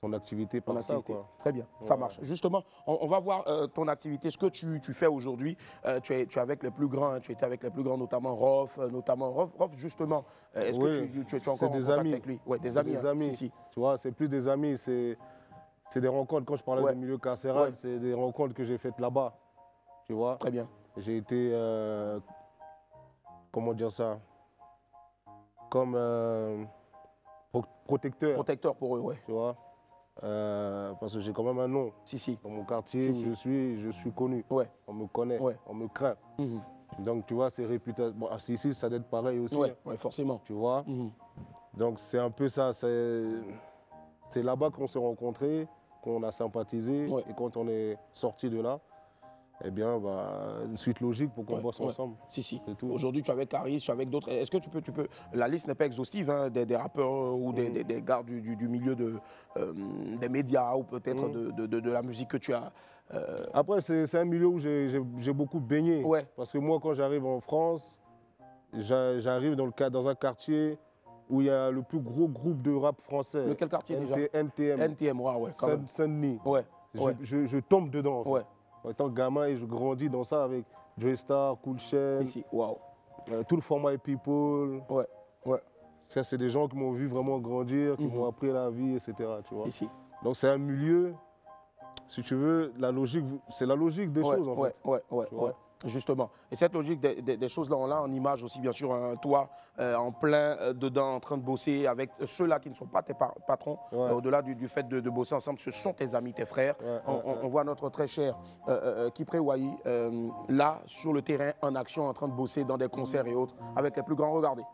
ton activité par ça. Quoi. Très bien, ça marche. Justement, on va voir ton activité, ce que tu fais aujourd'hui. Tu es avec les plus grands, hein, tu étais avec les plus grands, notamment Rof. Rof, justement, est-ce que tu es encore en contact avec lui? Oui, des amis. Tu vois, c'est plus des amis, c'est des rencontres. Quand je parlais du milieu carcéral, c'est des rencontres que j'ai faites là-bas. Tu vois. Très bien. J'ai été, comment dire ça, comme protecteur. Protecteur pour eux, tu vois. Parce que j'ai quand même un nom. Dans mon quartier où je suis connu. On me connaît, on me craint. Donc, tu vois, c'est réputation. Bon, ici, ça doit être pareil aussi. Oui, forcément. Tu vois. Donc, c'est un peu ça. C'est là-bas qu'on s'est rencontrés, qu'on a sympathisé. Et quand on est sorti de là, eh bien, une suite logique pour qu'on bosse ensemble. C'est tout. Aujourd'hui, tu es avec Caris, tu es avec d'autres. Est-ce que tu peux... La liste n'est pas exhaustive, hein, des rappeurs ou des gars du milieu des médias ou peut-être de la musique que tu as. Après, c'est un milieu où j'ai beaucoup baigné. Parce que moi, quand j'arrive en France, j'arrive dans un quartier où il y a le plus gros groupe de rap français. Lequel quartier déjà? NTM. NTM, ouais. Saint-Denis. Je tombe dedans. En fait. En tant que gamin, et je grandis dans ça avec Joey Star, Cool Chain, tout le format People. Ça, c'est des gens qui m'ont vu vraiment grandir, qui m'ont appris la vie, etc. Tu vois. Donc c'est un milieu, si tu veux, c'est la logique des choses en fait. Justement. Et cette logique des choses-là, on l'a en image aussi, bien sûr, hein, toi, en plein dedans, en train de bosser avec ceux-là qui ne sont pas tes patrons, au-delà du fait de bosser ensemble, ce sont tes amis, tes frères. On voit notre très cher Kipré Ouahi, là, sur le terrain, en action, en train de bosser dans des concerts et autres, avec les plus grands. Regardez.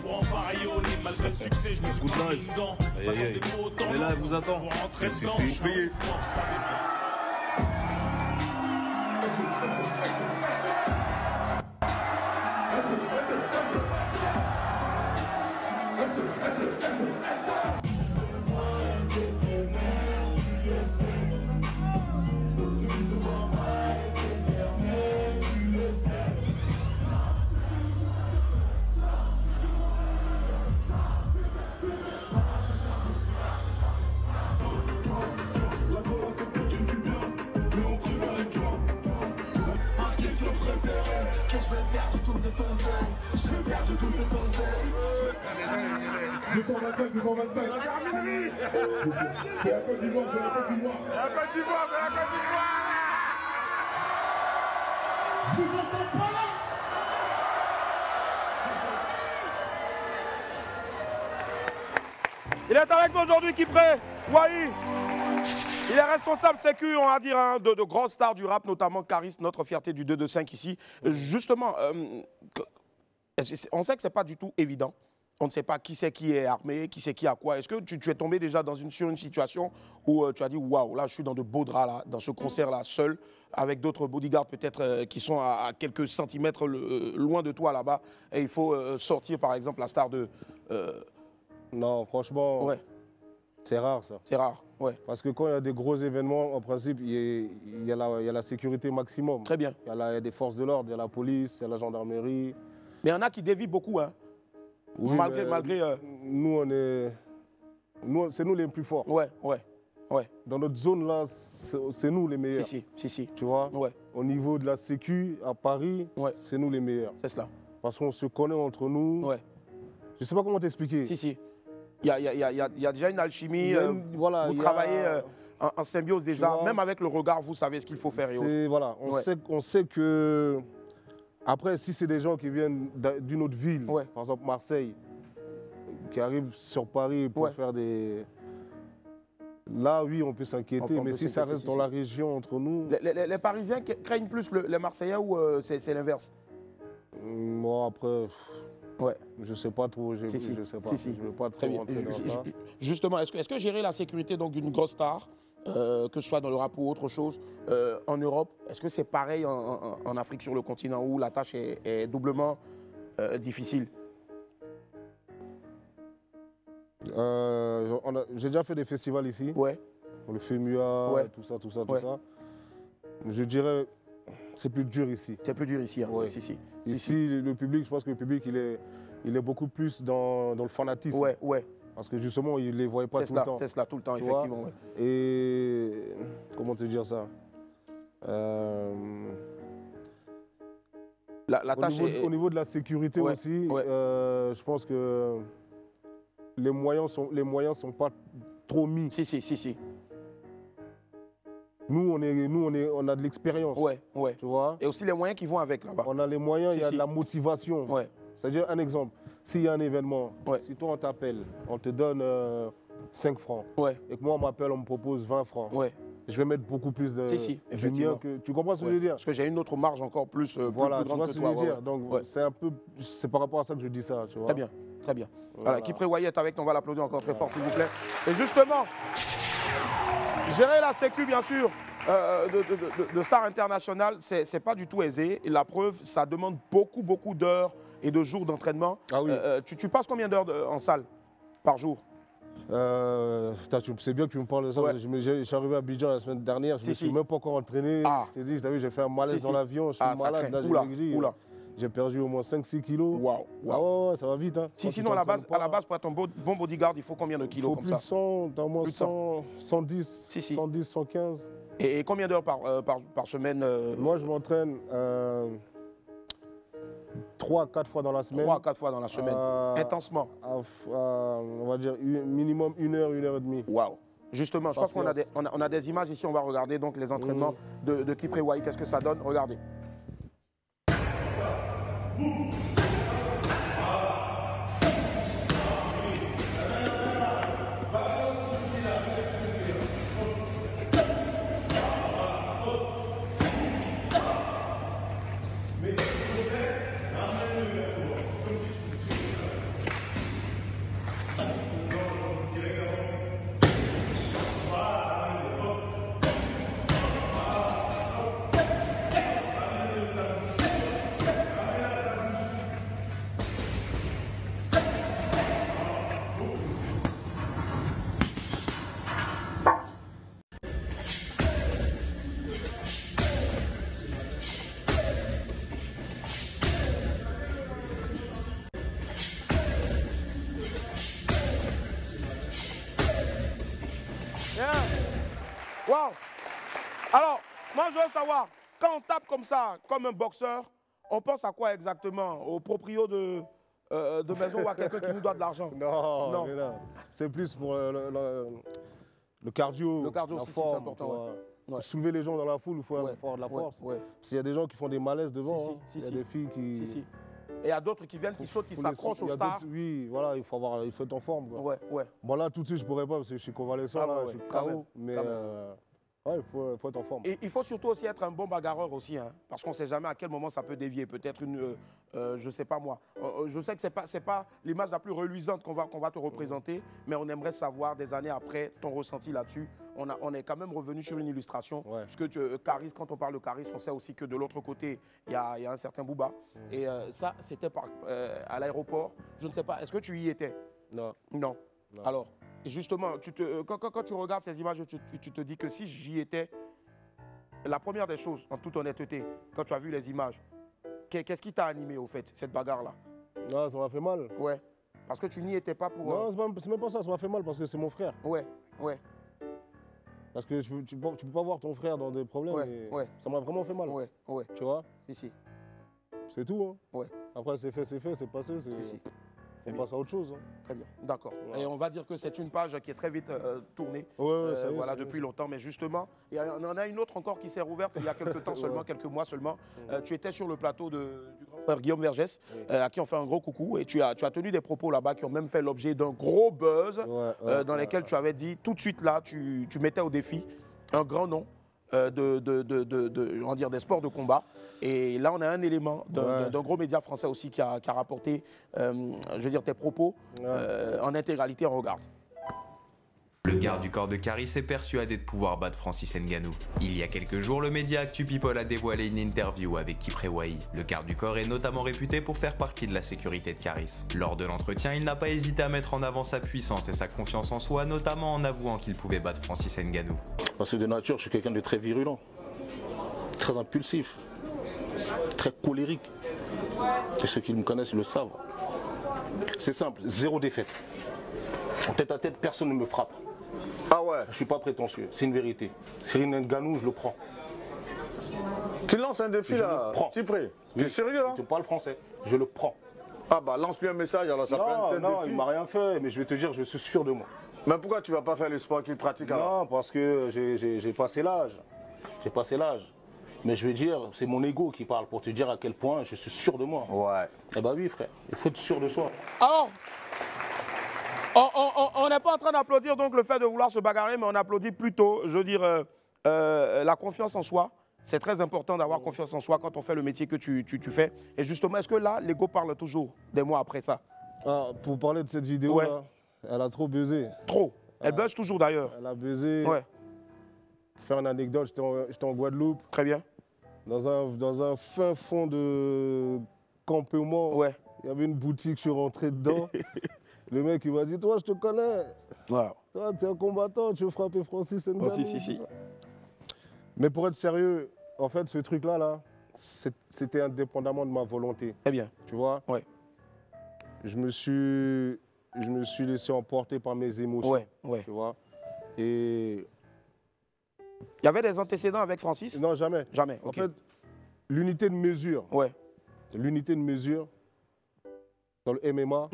Pour en pareil au lit, malgré le succès, je me suis mis dedans. Mais là, elle vous attend. C'est payé. 225, 225. La terminerie. C'est la Côte d'Ivoire, c'est la Côte d'Ivoire. La Côte d'Ivoire, c'est la Côte d'Ivoire. Je vous entends pas là. Il est avec nous aujourd'hui, Kipré Wai. Il est responsable sécu, on va dire, hein, de grosses stars du rap, notamment Caris, notre fierté du 2-2-5 ici. Justement, on sait que ce n'est pas du tout évident. On ne sait pas qui c'est qui est armé, qui c'est qui a quoi. Est-ce que tu es tombé déjà sur une situation où tu as dit « Waouh, là, je suis dans de beaux draps, là, dans ce concert-là, seul, avec d'autres bodyguards peut-être qui sont à quelques centimètres loin de toi là-bas, et il faut sortir, par exemple, la star de... Non, franchement, ouais. C'est rare ça. C'est rare, ouais. Parce que quand il y a des gros événements, en principe, il y a la sécurité maximum. Très bien. Il y a des forces de l'ordre, il y a la police, il y a la gendarmerie. Mais il y en a qui dévient beaucoup, hein. Oui, malgré nous, c'est nous les plus forts. Ouais. Dans notre zone là, c'est nous les meilleurs. Si. Tu vois, ouais. Au niveau de la sécu à Paris, ouais. C'est nous les meilleurs. C'est cela. Parce qu'on se connaît entre nous. Ouais. Je sais pas comment t'expliquer. Si. Il y a déjà une alchimie. Voilà, vous travaillez en symbiose déjà. Même avec le regard, vous savez ce qu'il faut faire. Voilà, on sait que... Après, si c'est des gens qui viennent d'une autre ville, par exemple Marseille, qui arrivent sur Paris pour faire des... Là, oui, on peut s'inquiéter, mais si ça reste dans la région entre nous... Les Parisiens craignent plus les Marseillais ou c'est l'inverse? Moi, après... Ouais. Je sais pas trop, je sais pas. Je veux pas trop rentrer dans ça. Justement, est-ce que gérer la sécurité d'une grosse star, que ce soit dans le rap ou autre chose, en Europe, est-ce que c'est pareil en Afrique, sur le continent, où la tâche est doublement difficile? J'ai déjà fait des festivals ici. Ouais. Le FEMUA, tout ça. Je dirais, c'est plus dur ici. C'est plus dur ici, hein. Ouais. Ici, le public, je pense que le public, il est beaucoup plus dans le fanatisme. Ouais. Parce que justement, il ne les voyait pas tout le temps. C'est cela, tout le temps, effectivement. Ouais. Et comment te dire ça? La tâche au niveau de la sécurité aussi, je pense que les moyens sont pas trop mis. Si. Nous, on a de l'expérience. Ouais. Tu vois? Et aussi les moyens qui vont avec là-bas. On a les moyens, il y a de la motivation. Ouais. C'est-à-dire, un exemple, s'il y a un événement, si toi on t'appelle, on te donne 5 francs, et que moi on m'appelle, on me propose 20 francs, je vais mettre beaucoup plus de mien que... Tu comprends ce que je veux dire? Parce que j'ai une autre marge encore plus, voilà, plus grande tu vois que ce toi. que je veux dire. Donc c'est par rapport à ça que je dis ça, tu vois. Très bien. Voilà, Kipré Wai est avec nous, on va l'applaudir encore très fort, s'il vous plaît. Et justement, gérer la sécu, bien sûr, de stars internationales, c'est pas du tout aisé. Et la preuve, ça demande beaucoup d'heures et de jours d'entraînement. Ah oui. Tu passes combien d'heures en salle par jour? C'est bien que tu me parles de ça. Parce que je suis arrivé à Abidjan la semaine dernière, je ne me suis même pas encore entraîné. Je t'ai dit, j'ai fait un malaise dans l'avion, je suis malade, là j'ai maigri. J'ai perdu au moins 5-6 kilos. Waouh. Ah ouais, ça va vite. Hein. Sinon, à la base, pour être un bon bodyguard, il faut combien de kilos comme ça? Il faut plus de 100, au moins 110, 110, 115. Et combien d'heures par semaine? Moi, je m'entraîne 3 à 4 fois dans la semaine. 3 à 4 fois dans la semaine, intensement. On va dire minimum 1 heure, 1 heure et demie. Waouh. Justement, je crois qu'on a des images ici, on va regarder donc les entraînements de Kipré Wai. Qu'est-ce que ça donne? Regardez. Wow. Alors, moi je veux savoir, quand on tape comme ça, comme un boxeur, on pense à quoi exactement? Au proprio de de maison ou à quelqu'un qui nous doit de l'argent? Non. C'est plus pour le cardio. Le cardio aussi, c'est important. Ouais. Soulever les gens dans la foule, il faut avoir de la force. Parce qu'il y a des gens qui font des malaises devant. Il y a des filles qui... Et il y a d'autres qui viennent, qui sautent, qui s'accrochent aux stars. Oui, voilà, il faut être en forme. Quoi. Bon, là, tout de suite, je ne pourrais pas parce que je suis convalescent, je suis KO. Mais il faut être en forme. Et il faut surtout aussi être un bon bagarreur aussi, hein, parce qu'on ne sait jamais à quel moment ça peut dévier. Peut-être une, je ne sais pas moi. Je sais que ce n'est pas l'image la plus reluisante qu'on va te représenter, mais on aimerait savoir des années après ton ressenti là-dessus. On est quand même revenu sur une illustration, parce que Caris, quand on parle de Caris, on sait aussi que de l'autre côté, il y a un certain Booba. Et ça, c'était à l'aéroport. Je ne sais pas, est-ce que tu y étais? Non. Alors, justement, quand tu regardes ces images, tu te dis que si j'y étais, la première des choses, en toute honnêteté, quand tu as vu les images, qu'est-ce qui t'a animé au fait, cette bagarre-là? Non, ça m'a fait mal. Ouais, parce que tu n'y étais pas pour... Non, c'est même pas ça, ça m'a fait mal parce que c'est mon frère. Ouais. Parce que tu peux pas voir ton frère dans des problèmes, ça m'a vraiment fait mal. Tu vois? Si. C'est tout, hein. Après, c'est fait, c'est passé. On passe à autre chose. Hein. Très bien, d'accord. Et on va dire que c'est une page qui est très vite tournée, depuis longtemps. Mais justement, il y en a une autre encore qui s'est rouverte il y a quelques temps seulement, quelques mois seulement. Tu étais sur le plateau du grand frère Guillaume Vergès, à qui on fait un gros coucou. Et tu as tenu des propos là-bas qui ont même fait l'objet d'un gros buzz, dans lesquels tu avais dit, tout de suite là, tu mettais au défi un grand nom des sports de combat. Et là, on a un élément d'un gros média français aussi qui a rapporté, tes propos en intégralité. On regarde. Le garde du corps de Caris est persuadé de pouvoir battre Francis Ngannou. Il y a quelques jours, le média Actu People a dévoilé une interview avec Kipré Wahi. Le garde du corps est notamment réputé pour faire partie de la sécurité de Caris. Lors de l'entretien, il n'a pas hésité à mettre en avant sa puissance et sa confiance en soi, notamment en avouant qu'il pouvait battre Francis Ngannou. Parce que de nature, je suis quelqu'un de très virulent, très impulsif, très colérique. Et ceux qui me connaissent le savent. C'est simple, 0 défaite. En tête à tête, personne ne me frappe. Ah ouais? Je suis pas prétentieux, c'est une vérité. Cyril Ngannou, je le prends. Tu lances un défi là? Tu prêt? Tu es sérieux hein? Tu parles français, je le prends. Ah bah lance-lui un message, alors ça peut être Non, il m'a rien fait, mais je vais te dire, je suis sûr de moi. Mais pourquoi tu vas pas faire le sport qu'il pratique alors? Non, parce que j'ai passé l'âge. J'ai passé l'âge. Mais je veux dire, c'est mon ego qui parle pour te dire à quel point je suis sûr de moi. Ouais. Eh bah oui frère, il faut être sûr de soi. Alors, on n'est pas en train d'applaudir donc le fait de vouloir se bagarrer, mais on applaudit plutôt, la confiance en soi. C'est très important d'avoir confiance en soi quand on fait le métier que tu fais. Et justement, est-ce que là, l'ego parle toujours des mois après ça? Pour parler de cette vidéo, là, elle a trop buzzé. Trop? Elle buzz toujours d'ailleurs? Elle a buzzé. Pour faire une anecdote, j'étais en Guadeloupe. Très bien. Dans un fin fond de campement, il y avait une boutique, je suis rentré dedans. Le mec, il m'a dit, toi, je te connais. Toi, tu es un combattant, tu veux frapper Francis Ngannou. Si. Mais pour être sérieux, en fait, ce truc-là, c'était indépendamment de ma volonté. Très bien. Tu vois? Je me suis laissé emporter par mes émotions. Tu vois? Et... Il y avait des antécédents avec Francis? Non, jamais. Jamais, En fait, l'unité de mesure. L'unité de mesure dans le MMA,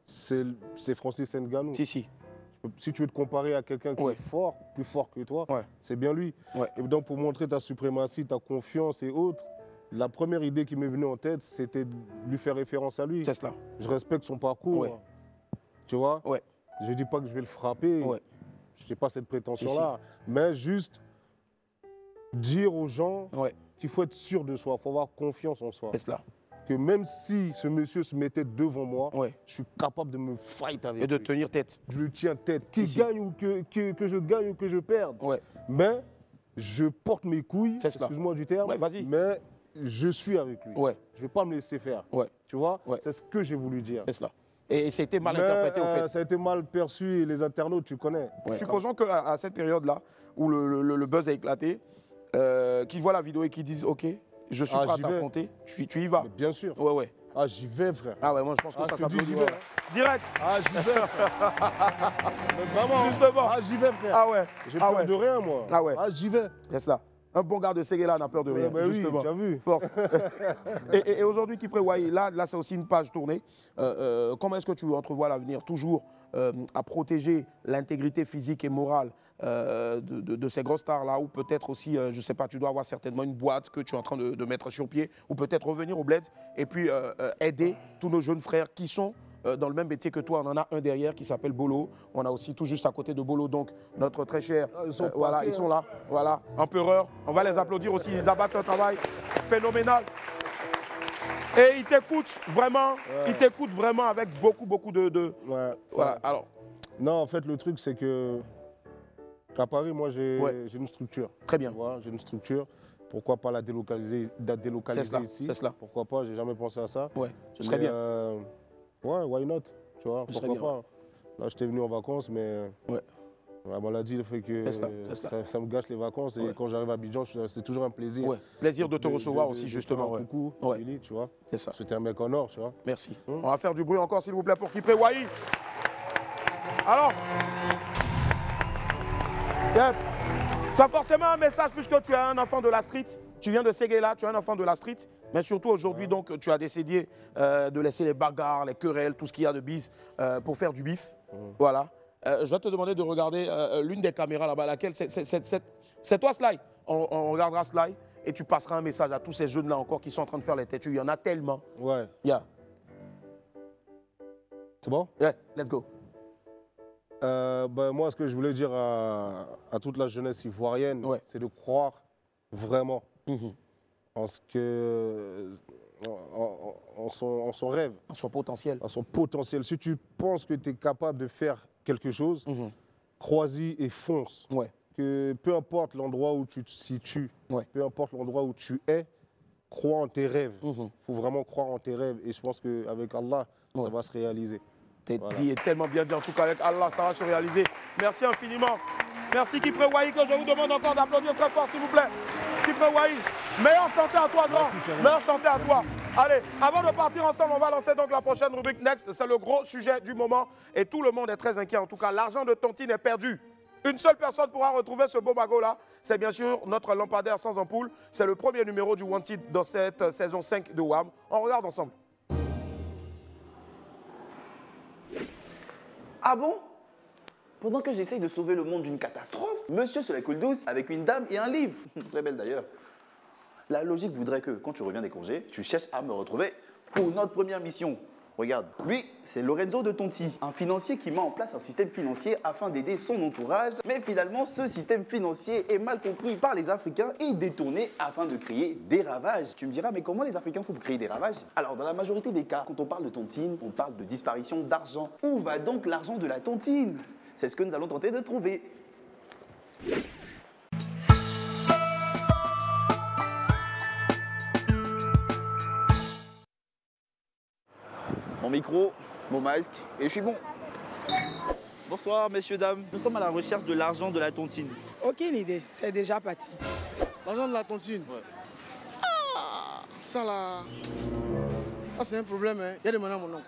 c'est Francis Ngannou. Si tu veux te comparer à quelqu'un qui est fort, plus fort que toi, c'est bien lui. Et donc, pour montrer ta suprématie, ta confiance et autres, la première idée qui m'est venue en tête, c'était de lui faire référence à lui. C'est cela. Je respecte son parcours. Tu vois? Je ne dis pas que je vais le frapper. Je n'ai pas cette prétention-là. Mais juste dire aux gens qu'il faut être sûr de soi, il faut avoir confiance en soi. C'est cela. Que même si ce monsieur se mettait devant moi, je suis capable de me fight avec lui. Et de tenir tête. Je lui tiens tête. Qu'il gagne ou que je gagne ou que je perde. Mais je porte mes couilles, excuse-moi du terme, mais je suis avec lui. Je ne vais pas me laisser faire. Tu vois? C'est ce que j'ai voulu dire. C'est cela. Et ça a été mal interprété au fait. Ça a été mal perçu et les internautes, tu connais. Supposons qu'à cette période-là, où le buzz a éclaté, qu'ils voient la vidéo et qu'ils disent « Ok, je suis prêt à t'affronter », tu y vas. Mais bien sûr. Ah, j'y vais, frère. Ah ouais, moi je pense que ça s'applaudit. J'y vais. Direct. Ah, j'y vais, frère. Mais vraiment. Justement. Ah, j'y vais, frère. Ah ouais. J'ai peur de rien, moi. Ah ouais. Ah, j'y vais. C'est cela. Un bon gars de Séguéla n'a peur de rien, justement. Oui, tu as vu. Force. et aujourd'hui, Kipré Wahi, là c'est aussi une page tournée. Comment est-ce que tu entrevois l'avenir? Toujours à protéger l'intégrité physique et morale de ces grosses stars-là, ou peut-être aussi, je ne sais pas, tu dois avoir certainement une boîte que tu es en train de mettre sur pied, ou peut-être revenir au bled et puis aider tous nos jeunes frères qui sont dans le même métier que toi. On en a un derrière qui s'appelle Bolo. On a aussi tout juste à côté de Bolo, donc notre très cher. Voilà, ils sont là. Voilà, Empereur. On va les applaudir aussi. Ils abattent un travail phénoménal. Et ils t'écoutent vraiment. Ils t'écoutent vraiment avec beaucoup de. Voilà. Alors. Non, en fait, le truc, c'est que à Paris, moi, j'ai une structure. Très bien. J'ai une structure. Pourquoi pas la délocaliser ici? C'est cela. Pourquoi pas? J'ai jamais pensé à ça. Ouais, ce serait bien. Ouais, why not? Tu vois, pourquoi pas? Là, j'étais venu en vacances, mais la maladie fait que ça me gâche les vacances. Et quand j'arrive à Abidjan, c'est toujours un plaisir. Plaisir de te recevoir aussi, justement. Coucou, Willy, tu vois. C'est ça. C'était un mec en or, tu vois. Merci. On va faire du bruit encore, s'il vous plaît, pour Kipré Wahi. Alors, tu as forcément un message puisque tu es un enfant de la street. Tu viens de Séguéla, tu es un enfant de la street. Mais surtout aujourd'hui, donc, tu as décidé de laisser les bagarres, les querelles, tout ce qu'il y a de bise pour faire du bif. Voilà. Je vais te demander de regarder l'une des caméras là-bas, laquelle c'est toi, Sly. On regardera Sly et tu passeras un message à tous ces jeunes-là encore qui sont en train de faire les têtus. Il y en a tellement. Ouais. C'est bon? Ouais, let's go. Moi, ce que je voulais dire à toute la jeunesse ivoirienne, c'est de croire vraiment en son rêve. En son potentiel. En son potentiel. Si tu penses que tu es capable de faire quelque chose, crois-y et fonce. Que peu importe l'endroit où tu te situes, peu importe l'endroit où tu es, crois en tes rêves. Il faut vraiment croire en tes rêves. Et je pense qu'avec Allah, ça va se réaliser. C'est dit et tellement bien dit. En tout cas, avec Allah, ça va se réaliser. Merci infiniment. Merci Kipré Wahi, que je vous demande encore d'applaudir très fort, s'il vous plaît. Kipré Wahi, meilleure santé à toi, grand. Meilleure santé à toi. Allez, avant de partir ensemble, on va lancer donc la prochaine rubrique Next. C'est le gros sujet du moment et tout le monde est très inquiet. En tout cas, l'argent de Tontine est perdu. Une seule personne pourra retrouver ce beau magot-là. C'est bien sûr notre lampadaire sans ampoule. C'est le premier numéro du Wanted dans cette saison 5 de WAM. On regarde ensemble. Ah bon? Pendant que j'essaye de sauver le monde d'une catastrophe, monsieur se la coule douce avec une dame et un livre. Très belle d'ailleurs. La logique voudrait que, quand tu reviens des congés, tu cherches à me retrouver pour notre première mission. Regarde, lui, c'est Lorenzo de Tonti, un financier qui met en place un système financier afin d'aider son entourage. Mais finalement, ce système financier est mal compris par les Africains et détourné afin de créer des ravages. Tu me diras, mais comment les Africains font pour créer des ravages? Alors, dans la majorité des cas, quand on parle de tontine, on parle de disparition d'argent. Où va donc l'argent de la tontine? C'est ce que nous allons tenter de trouver. Mon micro, mon masque, et je suis bon. Bonsoir, messieurs, dames. Nous sommes à la recherche de l'argent de la tontine. Aucune idée, c'est déjà parti. L'argent de la tontine? Ouais. Ah, ça là... Ah, c'est un problème, hein. Il y a des moments, mon nom.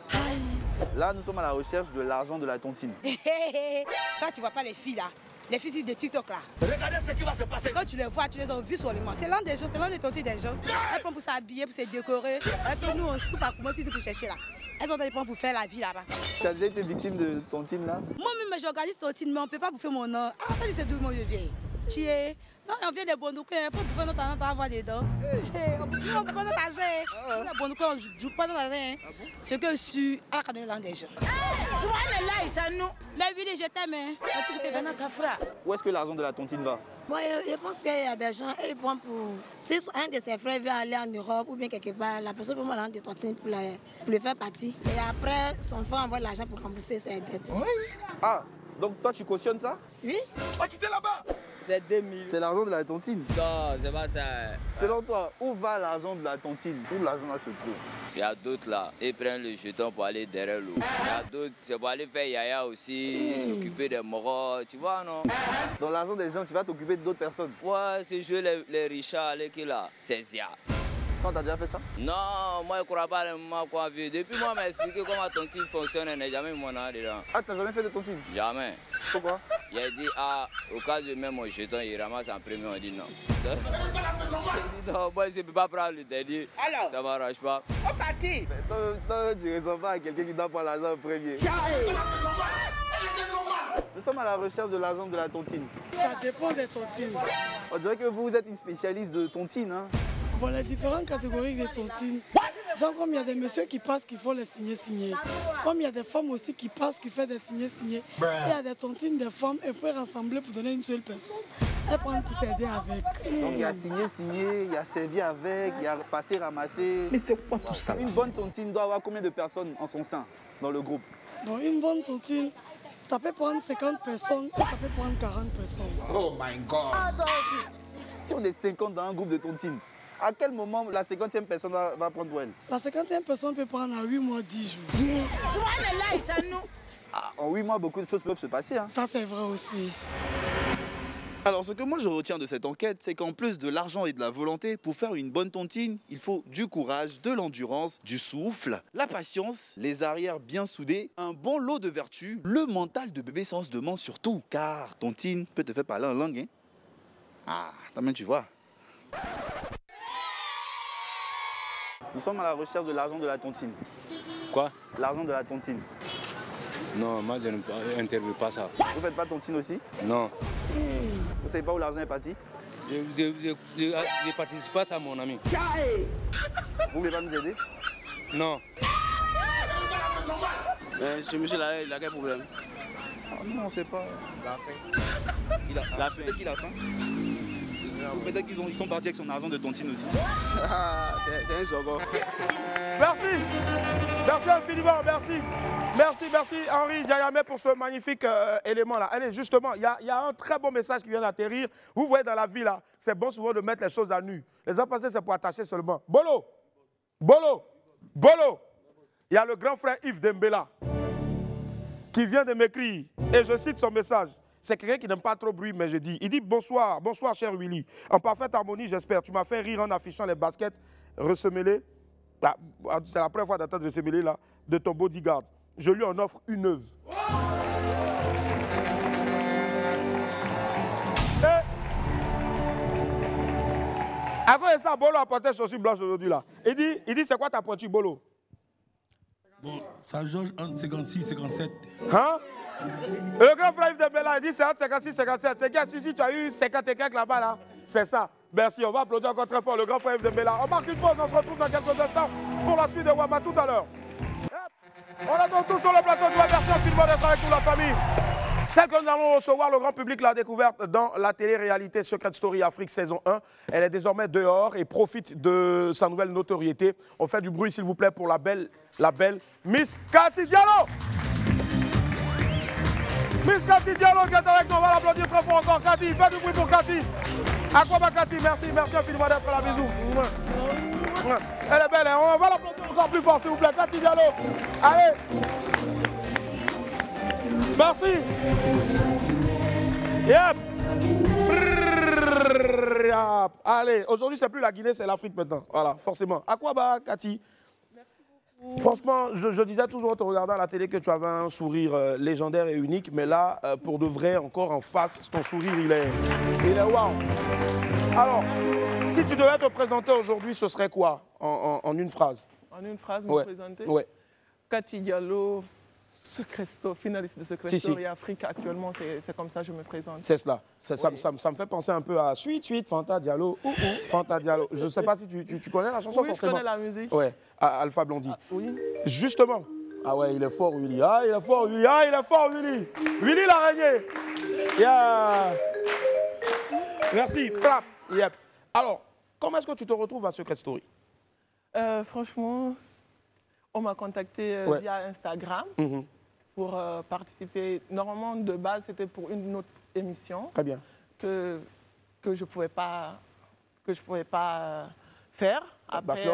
Là, nous sommes à la recherche de l'argent de la tontine. Quand tu vois pas les filles là, les filles de TikTok là. Regardez ce qui va se passer. Quand tu les vois, tu les as vues sur les mains. C'est l'un des gens, c'est l'un des tontines des gens. Elles prennent pour s'habiller, pour se décorer. Et puis nous, on souffre à commencer ici pour chercher là. Elles ont des plans pour faire la vie là-bas. Tu as déjà été victime de tontine là? Moi-même, j'organise tontine, mais on ne peut pas bouffer mon nom. Ah, ça, c'est d'où moi je viens. Tu es. Non, on vient des bondouquins, il faut bouffer notre argent, avoir des dents. On bouffe pas notre argent. Les bondouquins, on ne joue pas dans l'argent. Ce que je suis à la cadre de l'un des gens. Tu vois, elle est là, il s'en nous. La vie, je t'aime. Où est-ce que l'argent de la tontine va? Bon, je pense qu'il y a des gens, ils prennent pour... Si un de ses frères veut aller en Europe ou bien quelque part, la personne peut prendre l'argent de tontine pour le faire partie. Et après, son frère envoie l'argent pour rembourser ses dettes. Oui. Ah, donc toi, tu cautionnes ça? Oui. Oh, tu t'es là-bas? C'est 2000. C'est l'argent de la tontine? Non, c'est pas ça. Selon toi, où va l'argent de la tontine? Où l'argent là se trouve? Il y a d'autres là, ils prennent le jeton pour aller derrière l'eau. Il y a d'autres, c'est pour aller faire yaya aussi, s'occuper des moraux, tu vois, non? Dans l'argent des gens, tu vas t'occuper d'autres personnes? Ouais, c'est jouer les richards, les qui là, c'est ça. Quand t'as déjà fait ça? Non, moi je crois pas le moment qu'on a vu. Depuis moi, m'a expliqué comment tontine fonctionne, elle n'a jamais mis mon nom dedans. Ah, t'as jamais fait de tontine? Jamais. Pourquoi? Il a dit, ah, au cas où même mon jeton, il ramasse en premier, on dit non. Non, moi je ne peux pas prendre le dernier. Alors? Ça ne m'arrange pas. On partit. Toi, tu ne ressembles pas à quelqu'un qui doit prendre l'argent en premier. Nous sommes à la recherche de l'argent de la tontine. Ça dépend des tontines. On dirait que vous êtes une spécialiste de tontine, hein? Bon, les différentes catégories de tontines. Genre comme il y a des messieurs qui passent, qui font les signer. Comme il y a des femmes aussi qui passent, qui font des signer. Il y a des tontines, des femmes, elles peuvent rassembler pour donner une seule personne. Elles prennent pour s'aider avec. Donc il y a signé, il y a servi avec, il y a passé, ramassé. Mais c'est quoi tout ça? Une bonne tontine doit avoir combien de personnes en son sein dans le groupe? Bon, une bonne tontine, ça peut prendre 50 personnes et ça peut prendre 40 personnes. Oh my God! Si on est 50 dans un groupe de tontines, à quel moment la 50e personne va prendre pour elle? La 50e personne peut prendre à 8 mois, 10 jours. Ah, en 8 mois, beaucoup de choses peuvent se passer. Hein. Ça, c'est vrai aussi. Alors, ce que moi je retiens de cette enquête, c'est qu'en plus de l'argent et de la volonté, pour faire une bonne tontine, il faut du courage, de l'endurance, du souffle, la patience, les arrières bien soudés, un bon lot de vertus, le mental de bébé sans se demander surtout. Car tontine peut te faire parler en langue. Hein? Ah, toi-même tu vois. Nous sommes à la recherche de l'argent de la tontine. Quoi? L'argent de la tontine. Non, moi je n'interviewe pas ça. Vous faites pas tontine aussi? Non. Vous savez pas où l'argent est parti? Je participe pas à mon ami. Vous voulez pas nous aider? Non. Ce monsieur là, il a quel problème? Oh, non, on sait pas. Il a faim. Il a faim. Peut-être qu'il a faim. Peut-être qu'ils sont partis avec son argent de tontine aussi. C'est un jargon. Merci. Merci infiniment, merci. Merci Henri Diayame pour ce magnifique élément-là. Allez, justement, il y a un très beau message qui vient d'atterrir. Vous voyez dans la vie, là, c'est bon souvent de mettre les choses à nu. Les hommes passés, c'est pour attacher seulement. Bolo. Il y a le grand frère Yves Dembela qui vient de m'écrire. Et je cite son message. C'est quelqu'un qui n'aime pas trop bruit, mais je dis. Il dit bonsoir, bonsoir cher Willy. En parfaite harmonie, j'espère. Tu m'as fait rire en affichant les baskets ressemelées. C'est la première fois d'attendre ressemelées là, de ton bodyguard. Je lui en offre une neuve. À cause de ça, Bolo a porté chaussures blanches aujourd'hui là. Il dit c'est quoi ta pointure, Bolo? Bon, ça jauge entre 56 et 57. Hein? Le grand frère Yves Dembela, il dit c'est entre 56 et 57. C'est qui si tu as eu 50 et quelques là-bas là? C'est ça. Merci, on va applaudir encore très fort le grand frère Yves Dembela. On marque une pause, on se retrouve dans quelques instants pour la suite de Wama tout à l'heure. On est donc tous sur le plateau de la version filmée d'être avec nous la famille. Celle que nous allons recevoir, le grand public l'a découverte dans la télé-réalité Secret Story Afrique saison 1. Elle est désormais dehors et profite de sa nouvelle notoriété. On fait du bruit s'il vous plaît pour la belle Miss Cathy Diallo. Miss Cathy Diallo qui est avec nous, on va l'applaudir très fort encore. Cathy, fais du bruit pour Cathy. À quoi va Cathy? Merci infiniment d'être là, bisous. Elle est belle, hein? On va l'applaudir encore plus fort s'il vous plaît. Cathy Diallo. Allez. Merci. Yep. Allez, aujourd'hui c'est plus la Guinée, c'est l'Afrique maintenant. Voilà, forcément. À quoi va Cathy? Franchement, je disais toujours en te regardant à la télé que tu avais un sourire légendaire et unique, mais là, pour de vrai, encore en face, ton sourire, il est waouh. Alors, si tu devais te présenter aujourd'hui, ce serait quoi en une phrase? En une phrase, me présenter? Ouais. Cathy Diallo, finaliste de Secret Story Afrique, actuellement, c'est comme ça que je me présente. C'est cela. Ça me fait penser un peu à Suite, Fanta Diallo, Fanta Diallo. Je ne sais pas si tu connais la chanson, oui, forcément. Oui, je connais la musique. Ouais, Alpha Blondie. Ah, oui. Justement. Ah ouais, il est fort, Willy. Ah, il est fort, Willy. Ah, il est fort, Willy. Willy l'araignée. Yeah. Merci. Clap. Yep. Alors, comment est-ce que tu te retrouves à Secret Story? Franchement, on m'a contacté via Instagram. Pour participer. Normalement, de base, c'était pour une autre émission. Très bien. Que je ne pouvais pas faire. Après,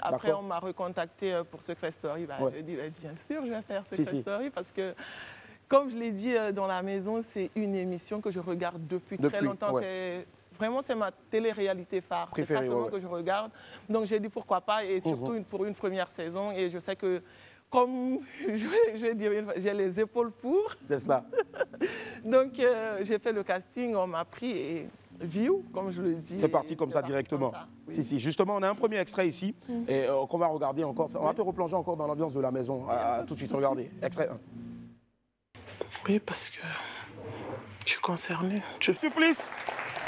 après on m'a recontacté pour Secret Story. Je dis, bien sûr, je vais faire Secret Story parce que, comme je l'ai dit dans la maison, c'est une émission que je regarde depuis très longtemps. vraiment, c'est ma télé-réalité phare. C'est ça seulement que je regarde. Donc, j'ai dit pourquoi pas, et surtout pour une première saison. Et je sais que, comme je vais dire, j'ai les épaules pour. C'est cela. Donc, j'ai fait le casting, on m'a pris et view, comme je le dis. C'est parti comme ça directement. Comme ça. Oui. Si. Justement, on a un premier extrait ici et qu'on va regarder encore. On va te replonger encore dans l'ambiance de la maison. Tout de suite, regardez. Extrait 1. Oui, parce que je suis concernée. Supplice,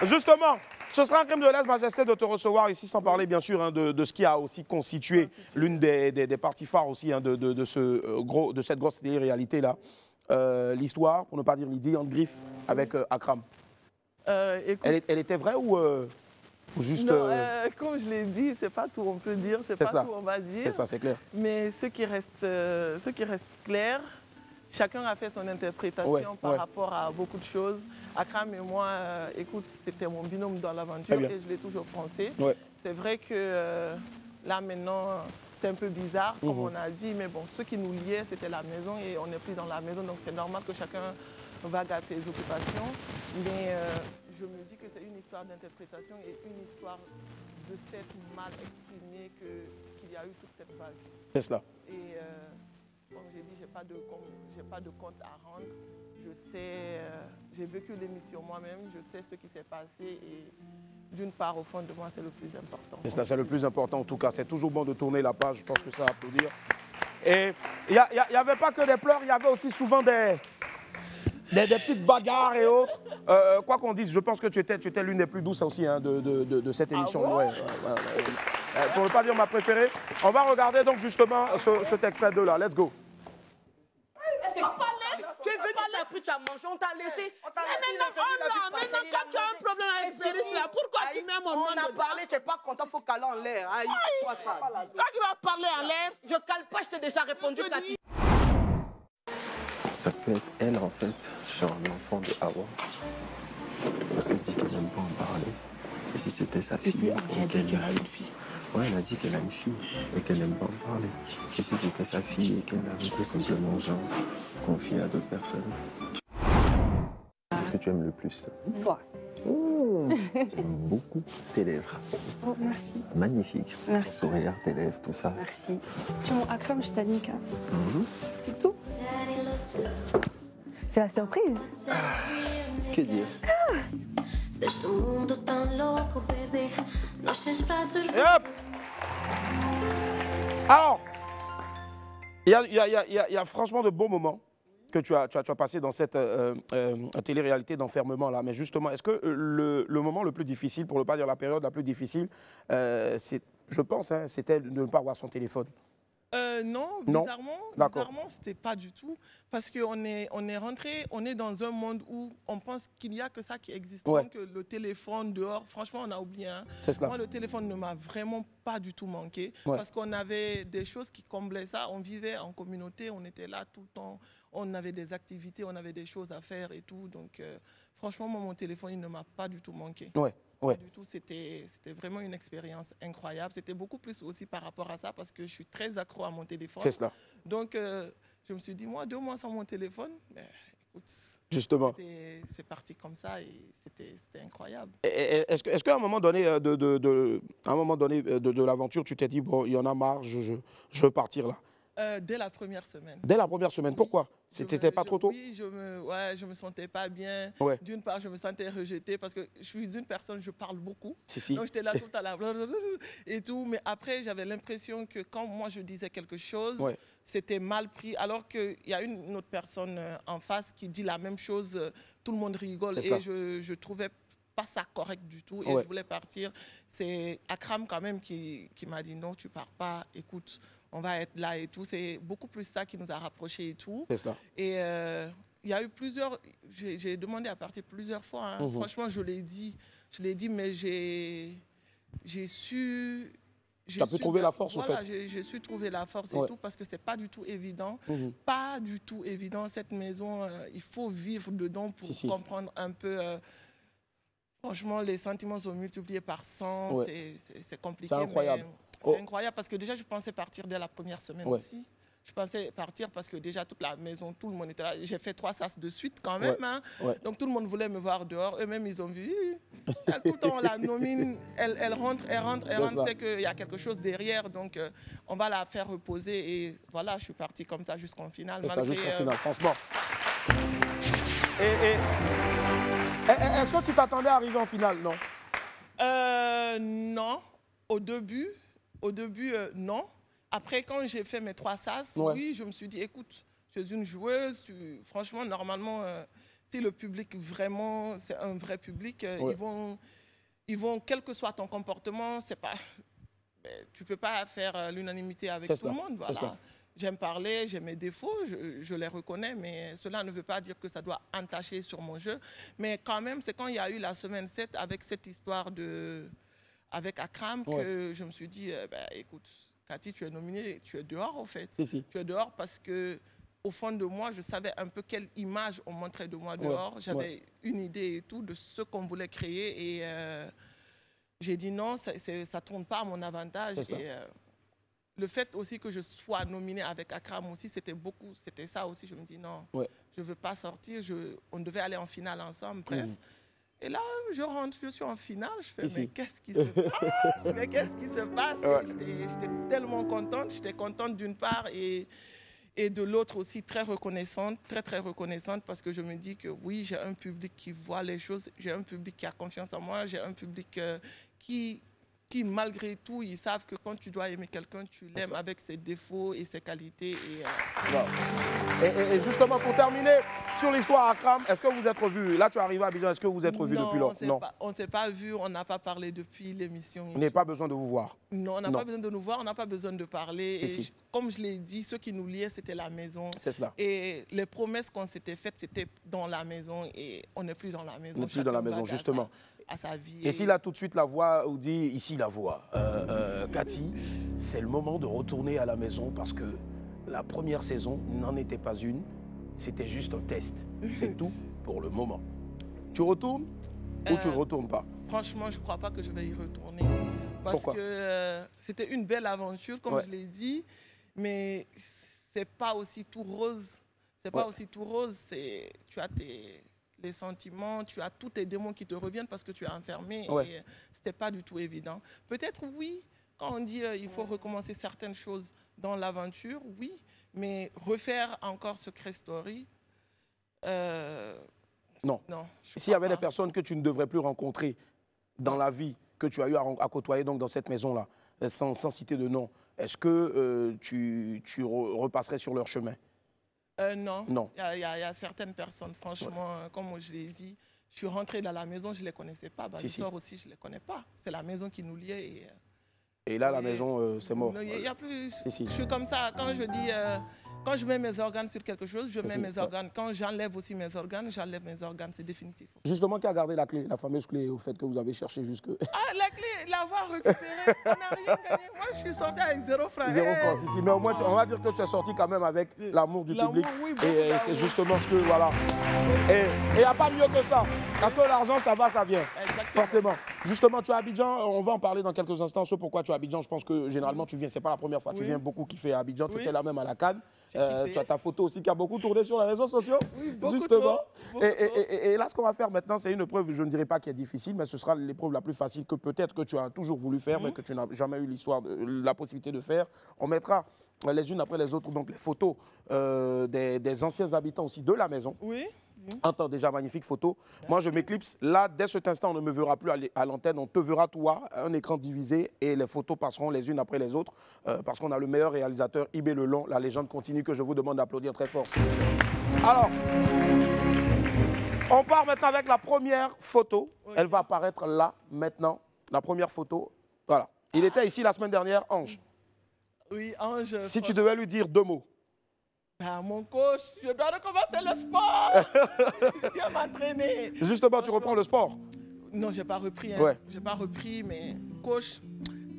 justement, ce sera un crime de lèse-majesté de te recevoir ici, sans parler bien sûr de ce qui a aussi constitué l'une des parties phares aussi de cette grosse télé-réalité-là. L'histoire, pour ne pas dire l'idée, en griffe avec Akram. Écoute, elle était vraie ou juste... Non, comme je l'ai dit, c'est pas tout on peut dire, c'est pas tout on va dire. C'est ça, c'est clair. Mais ce qui reste clair, chacun a fait son interprétation par rapport à beaucoup de choses. Akram et moi, écoute, c'était mon binôme dans l'aventure et je l'ai toujours pensé. C'est vrai que là maintenant, c'est un peu bizarre, comme on a dit, mais bon, ce qui nous liait, c'était la maison et on n'est plus dans la maison, donc c'est normal que chacun vague à ses occupations. Mais je me dis que c'est une histoire d'interprétation et une histoire de cette mal exprimée qu'il y a eu toute cette vague. C'est cela. Et comme j'ai dit, j'ai pas de compte à rendre. Je sais, j'ai vécu l'émission moi-même, je sais ce qui s'est passé et d'une part, au fond de moi, c'est le plus important. C'est cela, c'est le plus important en tout cas. C'est toujours bon de tourner la page, je pense que ça va applaudir. Et il n'y avait pas que des pleurs, il y avait aussi souvent des petites bagarres et autres. Quoi qu'on dise, je pense que tu étais l'une des plus douces aussi de cette émission. Ah bon? Pour ne pas dire ma préférée. On va regarder donc justement cet extrait 2 là. Let's go. Tu es venu, tu as pris, tu as mangé, on t'a laissé. Maintenant, quand tu as un problème avec Véris, là, pourquoi tu mets mon nom dedans? On a parlé, tu n'es pas content, il faut caler en l'air. Aïe, toi ça. Quand tu vas parler en l'air, je cale pas, je t'ai déjà répondu, Cathy. Ça peut être elle en fait, genre l'enfant de Hawa. Parce qu'elle dit qu'elle n'aime pas en parler. Et si c'était sa fille, elle a dit qu'elle a une fille. Ouais, elle a dit qu'elle a une fille et qu'elle n'aime pas en parler. Et si c'était sa fille et qu'elle avait tout simplement genre confié à d'autres personnes. Qu'est-ce que tu aimes le plus? Toi. Oh, j'aime beaucoup tes lèvres. Oh, merci. Magnifique. Merci. Ton sourire, tes lèvres, tout ça. Merci. Tu es mon Akram, je t'anique. C'est tout. C'est la surprise. Que dire? Et hop! Alors, il y a franchement de bons moments que tu as passé dans cette télé-réalité d'enfermement là. Mais justement, est-ce que le moment le plus difficile, pour ne pas dire la période la plus difficile, je pense, c'était de ne pas avoir son téléphone? Non, bizarrement, c'était pas du tout. Parce qu'on est rentré, on est dans un monde où on pense qu'il n'y a que ça qui existe. Donc le téléphone dehors, franchement, on a oublié. Moi, le téléphone ne m'a vraiment pas du tout manqué. Parce qu'on avait des choses qui comblaient ça. On vivait en communauté, on était là tout le temps. On avait des activités, on avait des choses à faire et tout. Donc, franchement, moi, mon téléphone, il ne m'a pas du tout manqué. Pas du tout, c'était vraiment une expérience incroyable. C'était beaucoup plus aussi par rapport à ça parce que je suis très accro à mon téléphone. C'est cela. Donc, je me suis dit, moi, 2 mois sans mon téléphone, écoute, justement, c'est parti comme ça et c'était incroyable. Est-ce qu'à un moment donné de l'aventure, tu t'es dit, bon, il y en a marre, je veux partir là? Dès la première semaine. Dès la première semaine, pourquoi? C'était pas trop tôt? Oui, je me sentais pas bien. D'une part, je me sentais rejetée parce que je suis une personne, je parle beaucoup. Donc j'étais là tout le temps là, et tout. Mais après, j'avais l'impression que quand moi je disais quelque chose, c'était mal pris. Alors qu'il y a une autre personne en face qui dit la même chose, tout le monde rigole. Et je trouvais pas ça correct du tout. Et je voulais partir. C'est Akram quand même qui m'a dit non, tu pars pas, écoute. On va être là et tout. C'est beaucoup plus ça qui nous a rapprochés et tout. C'est cela. Et il y a eu plusieurs... J'ai demandé à partir plusieurs fois. Franchement, je l'ai dit, mais j'ai su... Tu as pu trouver la force, au fait. J'ai su trouver la force et tout, parce que c'est pas du tout évident. Pas du tout évident. Cette maison, il faut vivre dedans pour comprendre un peu... franchement, les sentiments sont multipliés par 100. C'est compliqué. C'est incroyable. C'est incroyable parce que déjà, je pensais partir dès la première semaine aussi. Je pensais partir parce que déjà toute la maison, tout le monde était là. J'ai fait 3 sas de suite quand même. Hein. Donc tout le monde voulait me voir dehors. Eux-mêmes, ils ont vu. Tout le temps, on la nomine. Elle rentre. C'est qu'il y a quelque chose derrière. Donc on va la faire reposer. Et voilà, je suis partie comme ça jusqu'en finale. Jusqu'en finale, franchement. Est-ce que tu t'attendais à arriver en finale, non? Non. Au début, non. Après, quand j'ai fait mes 3 sas, oui, je me suis dit, écoute, tu es une joueuse. Franchement, normalement, si le public, vraiment, c'est un vrai public, ils vont, quel que soit ton comportement, c'est pas, tu ne peux pas faire l'unanimité avec tout le monde. Voilà. J'aime parler, j'ai mes défauts, je les reconnais, mais cela ne veut pas dire que ça doit entacher sur mon jeu. Mais quand même, c'est quand il y a eu la semaine 7 avec cette histoire avec Akram que je me suis dit, écoute, Cathy, tu es nominée, tu es dehors, en fait. Tu es dehors parce que, au fond de moi, je savais un peu quelle image on montrait de moi dehors. J'avais une idée et tout de ce qu'on voulait créer. Et j'ai dit non, ça ne tourne pas à mon avantage. Et le fait aussi que je sois nominée avec Akram aussi, c'était ça aussi. Je me dis non, je ne veux pas sortir. On devait aller en finale ensemble, bref. Et là, je rentre, je suis en finale, je fais, mais qu'est-ce qui se passe? Mais qu'est-ce qui se passe? J'étais tellement contente, j'étais contente d'une part et de l'autre aussi très reconnaissante, très reconnaissante parce que je me dis que oui, j'ai un public qui voit les choses, j'ai un public qui a confiance en moi, j'ai un public qui malgré tout, ils savent que quand tu dois aimer quelqu'un, tu l'aimes avec ses défauts et ses qualités. Et justement, pour terminer sur l'histoire Akram, est-ce que vous êtes revus? Là, tu es arrivé à Abidjan, est-ce que vous êtes revus depuis lors? Non, on ne s'est pas vus, on n'a pas parlé depuis l'émission. Vous n'avez pas besoin de vous voir? Non, on n'a pas besoin de nous voir, on n'a pas besoin de parler. Et comme je l'ai dit, ce qui nous liait, c'était la maison. C'est cela. Et les promesses qu'on s'était faites, c'était dans la maison et on n'est plus dans la maison. On n'est plus dans la maison, justement. À sa vie. Et si là, tout de suite, la voix vous dit, ici la voix, Cathy, c'est le moment de retourner à la maison parce que la première saison n'en était pas une, c'était juste un test. C'est tout pour le moment. Tu retournes ou tu ne retournes pas? Franchement, je ne crois pas que je vais y retourner. Parce que c'était une belle aventure, comme je l'ai dit, mais ce n'est pas aussi tout rose. C'est pas aussi tout rose. Tu as les sentiments, tu as tous tes démons qui te reviennent parce que tu es enfermé et ce n'était pas du tout évident. Peut-être oui, quand on dit il faut recommencer certaines choses dans l'aventure, oui, mais refaire encore Secret Story, non. S'il y avait des personnes que tu ne devrais plus rencontrer dans la vie, que tu as eu à côtoyer donc dans cette maison-là, sans citer de nom, est-ce que tu repasserais sur leur chemin? Non. Il y a certaines personnes, franchement, comme je l'ai dit, je suis rentrée dans la maison, je ne les connaissais pas. L'histoire aussi, je ne les connais pas. C'est la maison qui nous liait. Et là, la maison, c'est mort. Il y a plus. Je suis comme ça. Quand je dis, quand je mets mes organes sur quelque chose, je mets mes organes. Quand j'enlève aussi mes organes, j'enlève mes organes. C'est définitif. Justement, qui a gardé la clé, la fameuse clé, au fait que vous avez cherché jusque. Ah, la clé, l'avoir récupérée. On n'a rien gagné. Moi, je suis sortie avec 0 francs. 0 francs, mais au moins, on va dire que tu es sorti quand même avec l'amour du public. Oui, et c'est justement ce que, voilà. Et il n'y a pas mieux que ça. Parce que l'argent, ça va, ça vient. Exactement. Forcément. Justement, tu es à Abidjan, on va en parler dans quelques instants. Ce pourquoi tu es à Abidjan, je pense que généralement, tu viens, c'est pas la première fois. Tu viens beaucoup kiffer à Abidjan. Tu étais là même à la Cannes. Tu as ta photo aussi qui a beaucoup tourné sur les réseaux sociaux. Oui, justement. Et là, ce qu'on va faire maintenant, c'est une épreuve, je ne dirais pas qui est difficile, mais ce sera l'épreuve la plus facile que peut-être que tu as toujours voulu faire, mais que tu n'as jamais eu la possibilité de faire. On mettra les unes après les autres donc les photos des anciens habitants aussi de la maison. Oui. Entends déjà, magnifique photo. Moi, je m'éclipse. Là, dès cet instant, on ne me verra plus à l'antenne. On te verra, toi, un écran divisé et les photos passeront les unes après les autres parce qu'on a le meilleur réalisateur, Ibé Lelon, la légende continue que je vous demande d'applaudir très fort. Alors, on part maintenant avec la première photo. Elle va apparaître là, maintenant. La première photo. Voilà. Il était ici la semaine dernière, Ange. Oui, Ange. Si tu devais lui dire 2 mots. Mon coach, je dois recommencer le sport. Je viens m'entraîner. Justement, tu reprends le sport? Non, je n'ai pas repris. Je n'ai pas repris, mais coach,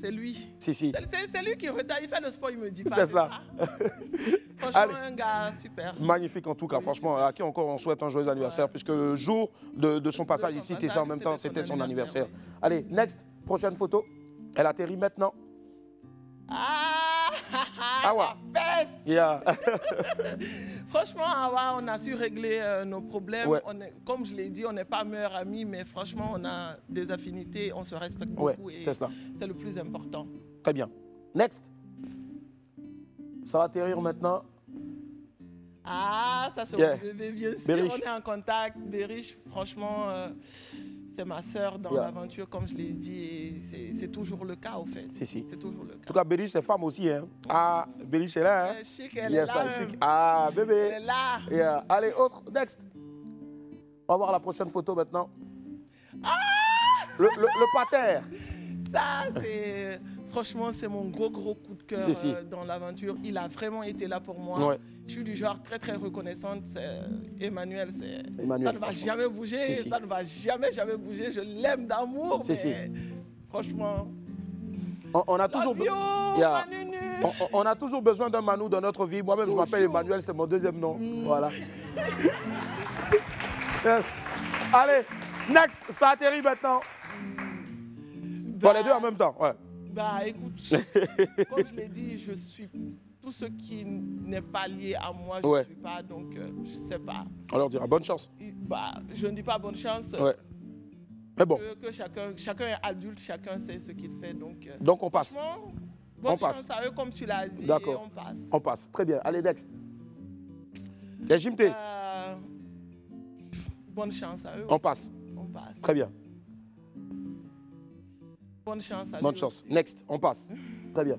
c'est lui. C'est lui qui retard. Il fait le sport, il me dit pas. C'est ça. Franchement, allez. Un gars super. Magnifique en tout cas, franchement. À qui encore on souhaite un joyeux anniversaire, puisque le jour de son passage ici, en même temps, c'était son anniversaire. Allez, next, prochaine photo. Elle atterrit maintenant. Ah Awa. Yeah. Franchement, Awa, on a su régler nos problèmes. Ouais. Comme je l'ai dit, on n'est pas meilleurs amis, mais franchement, on a des affinités, on se respecte beaucoup. Et c'est le plus important. Très bien. Next. Ça va atterrir maintenant. Ah, ça c'est mon bébé, bien sûr. Berish. On est en contact. Berish, franchement, c'est ma sœur dans l'aventure, comme je l'ai dit. Et c'est toujours le cas, au fait. Si. C'est toujours le cas. En tout cas, Berish, c'est femme aussi. Hein. Ah, Berish est là. Hein. Chic, elle est là. Chic. Ah, bébé. Elle est là. Yeah. Allez, autre. Next. On va voir la prochaine photo maintenant. Ah le pater. Ça, c'est... Franchement, c'est mon gros coup de cœur dans l'aventure. Il a vraiment été là pour moi. Ouais. Je suis du genre très reconnaissante. Emmanuel, ça ne va jamais bouger. Ça ne va jamais bouger. Je l'aime d'amour. Franchement, on a toujours on a toujours besoin d'un Manou dans notre vie. Moi-même, je m'appelle Emmanuel, c'est mon deuxième nom. Voilà. Yes. Allez, next, ça atterrit maintenant. Bon, les deux en même temps, ouais. Bah écoute, comme je l'ai dit, je suis tout ce qui n'est pas lié à moi, je ne suis pas, donc je ne sais pas. On leur dira bonne chance. Bah, je ne dis pas bonne chance. Ouais. Mais bon. Que chacun est adulte, chacun sait ce qu'il fait, donc. Donc on passe. Bonne chance à eux, comme tu l'as dit, et on passe. On passe, très bien. Allez, next. Les Jimté. Bonne chance à eux. On passe. On passe. Très bien. Bonne chance à eux. Bonne chance. Aussi. Next, on passe. Très bien.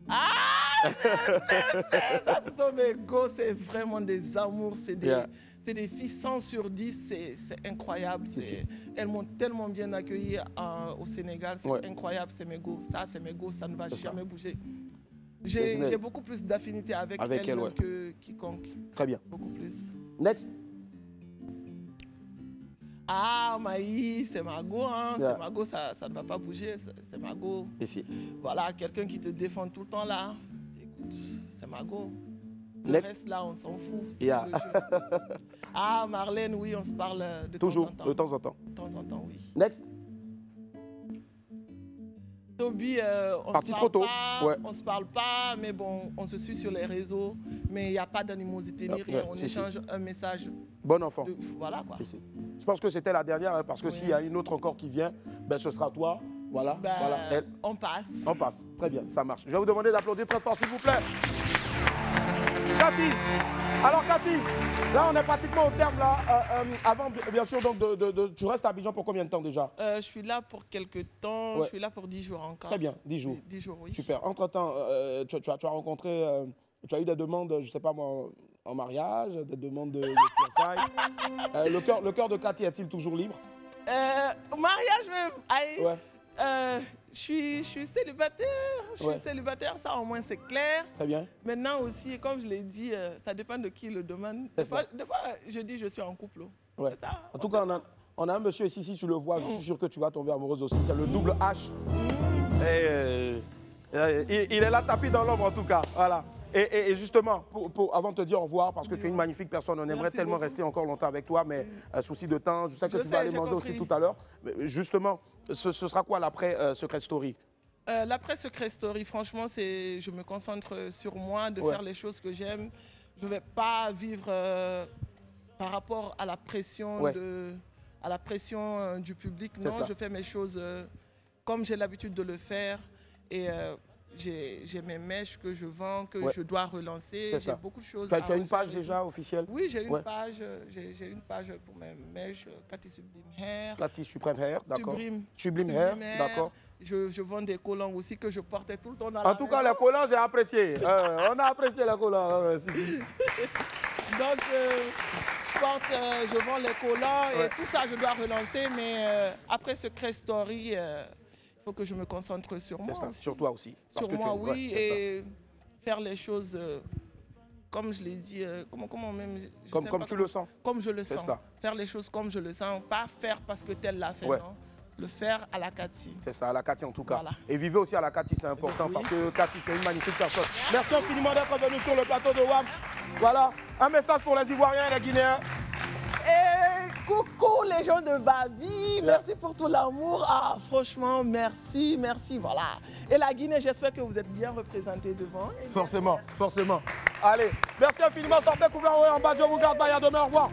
Ah ça, ce sont mes gosses, c'est vraiment des amours, c'est des filles 100 sur 10, c'est incroyable. Elles m'ont tellement bien accueilli au Sénégal, c'est incroyable, c'est mes gosses. Ça, c'est mes gosses, ça ne va jamais bouger. J'ai beaucoup plus d'affinité avec elles que quiconque. Très bien. Beaucoup plus. Next. Ah, Maï, c'est Mago, hein. C'est Mago, ça ne va pas bouger, c'est Mago. Voilà, quelqu'un qui te défend tout le temps là. Écoute, c'est Mago. Le reste là, on s'en fout. Ah, Marlène, oui, on se parle de temps en temps. Toujours, de temps en temps. De temps en temps, oui. Next. Toby, on se parle pas, mais bon, on se suit sur les réseaux, mais il n'y a pas d'animosité ni rien. On échange un message. Bon enfant. Voilà quoi. Je pense que c'était la dernière, hein, parce que s'il y a une autre encore qui vient, ben, ce sera toi. Voilà. Elle. On passe. On passe. Très bien, ça marche. Je vais vous demander d'applaudir très fort, s'il vous plaît. Cathy. Alors Cathy, là on est pratiquement au terme là. Avant, bien sûr, donc tu restes à Abidjan pour combien de temps déjà? Je suis là pour quelques temps. Je suis là pour 10 jours encore. Très bien, 10 jours. 10 jours, oui. Super. Entre-temps, tu as rencontré, tu as eu des demandes, je ne sais pas moi, en mariage, des demandes de fiançailles. Le cœur de Cathy est-il toujours libre? Mariage même. Aïe. Ouais. Je suis célibataire, célibataire, ça au moins c'est clair. Très bien. Maintenant aussi, comme je l'ai dit, ça dépend de qui le demande. Des fois, je dis je suis en couple. Ouais. Ça, en tout cas, on a un monsieur ici, si tu le vois, je suis sûr que tu vas tomber amoureuse aussi. C'est le double H. Il est là tapis dans l'ombre en tout cas. Voilà. Et justement, avant de te dire au revoir, parce que tu es une magnifique personne, on aimerait tellement rester encore longtemps avec toi, mais souci de temps, je sais que tu vas aller manger aussi tout à l'heure. Justement, ce sera quoi l'après Secret Story? L'après Secret Story, franchement, je me concentre sur moi, de faire les choses que j'aime. Je ne vais pas vivre par rapport à la pression, du public. Non, je fais mes choses comme j'ai l'habitude de le faire. Et j'ai mes mèches que je vends, que je dois relancer. J'ai beaucoup de choses. Tu as une page déjà officielle? Oui, j'ai une page. J'ai une page pour mes mèches, Cathy Sublime Hair. Cathy Supreme Hair, d'accord. Sublime Hair, d'accord. Je vends des collants aussi que je portais tout le temps dans la En tout cas, les collants, j'ai apprécié. On a apprécié les collants. Donc, je vends les collants et tout ça, je dois relancer. Mais après Secret Story, il faut que je me concentre sur moi aussi. Sur toi aussi. Sur moi, oui, et faire les choses comme je l'ai dit, comment même... Comme tu le sens. Comme je le sens. Faire les choses comme je le sens, pas faire parce que tel l'a fait, non. Le faire à la Cathy. C'est ça, à la Cathy en tout cas. Voilà. Et vivez aussi à la Cathy, c'est important parce que Cathy, tu es une magnifique personne. Merci infiniment d'être venu sur le plateau de WAM. Voilà, un message pour les Ivoiriens et les Guinéens. Et Coucou les gens de Babi, merci pour tout l'amour. Ah, franchement, merci, merci, voilà. Et la Guinée, j'espère que vous êtes bien représentés devant. Forcément, forcément. Allez, merci infiniment, sortez couvert en bas, Dieu vous garde, bye, à demain, au revoir.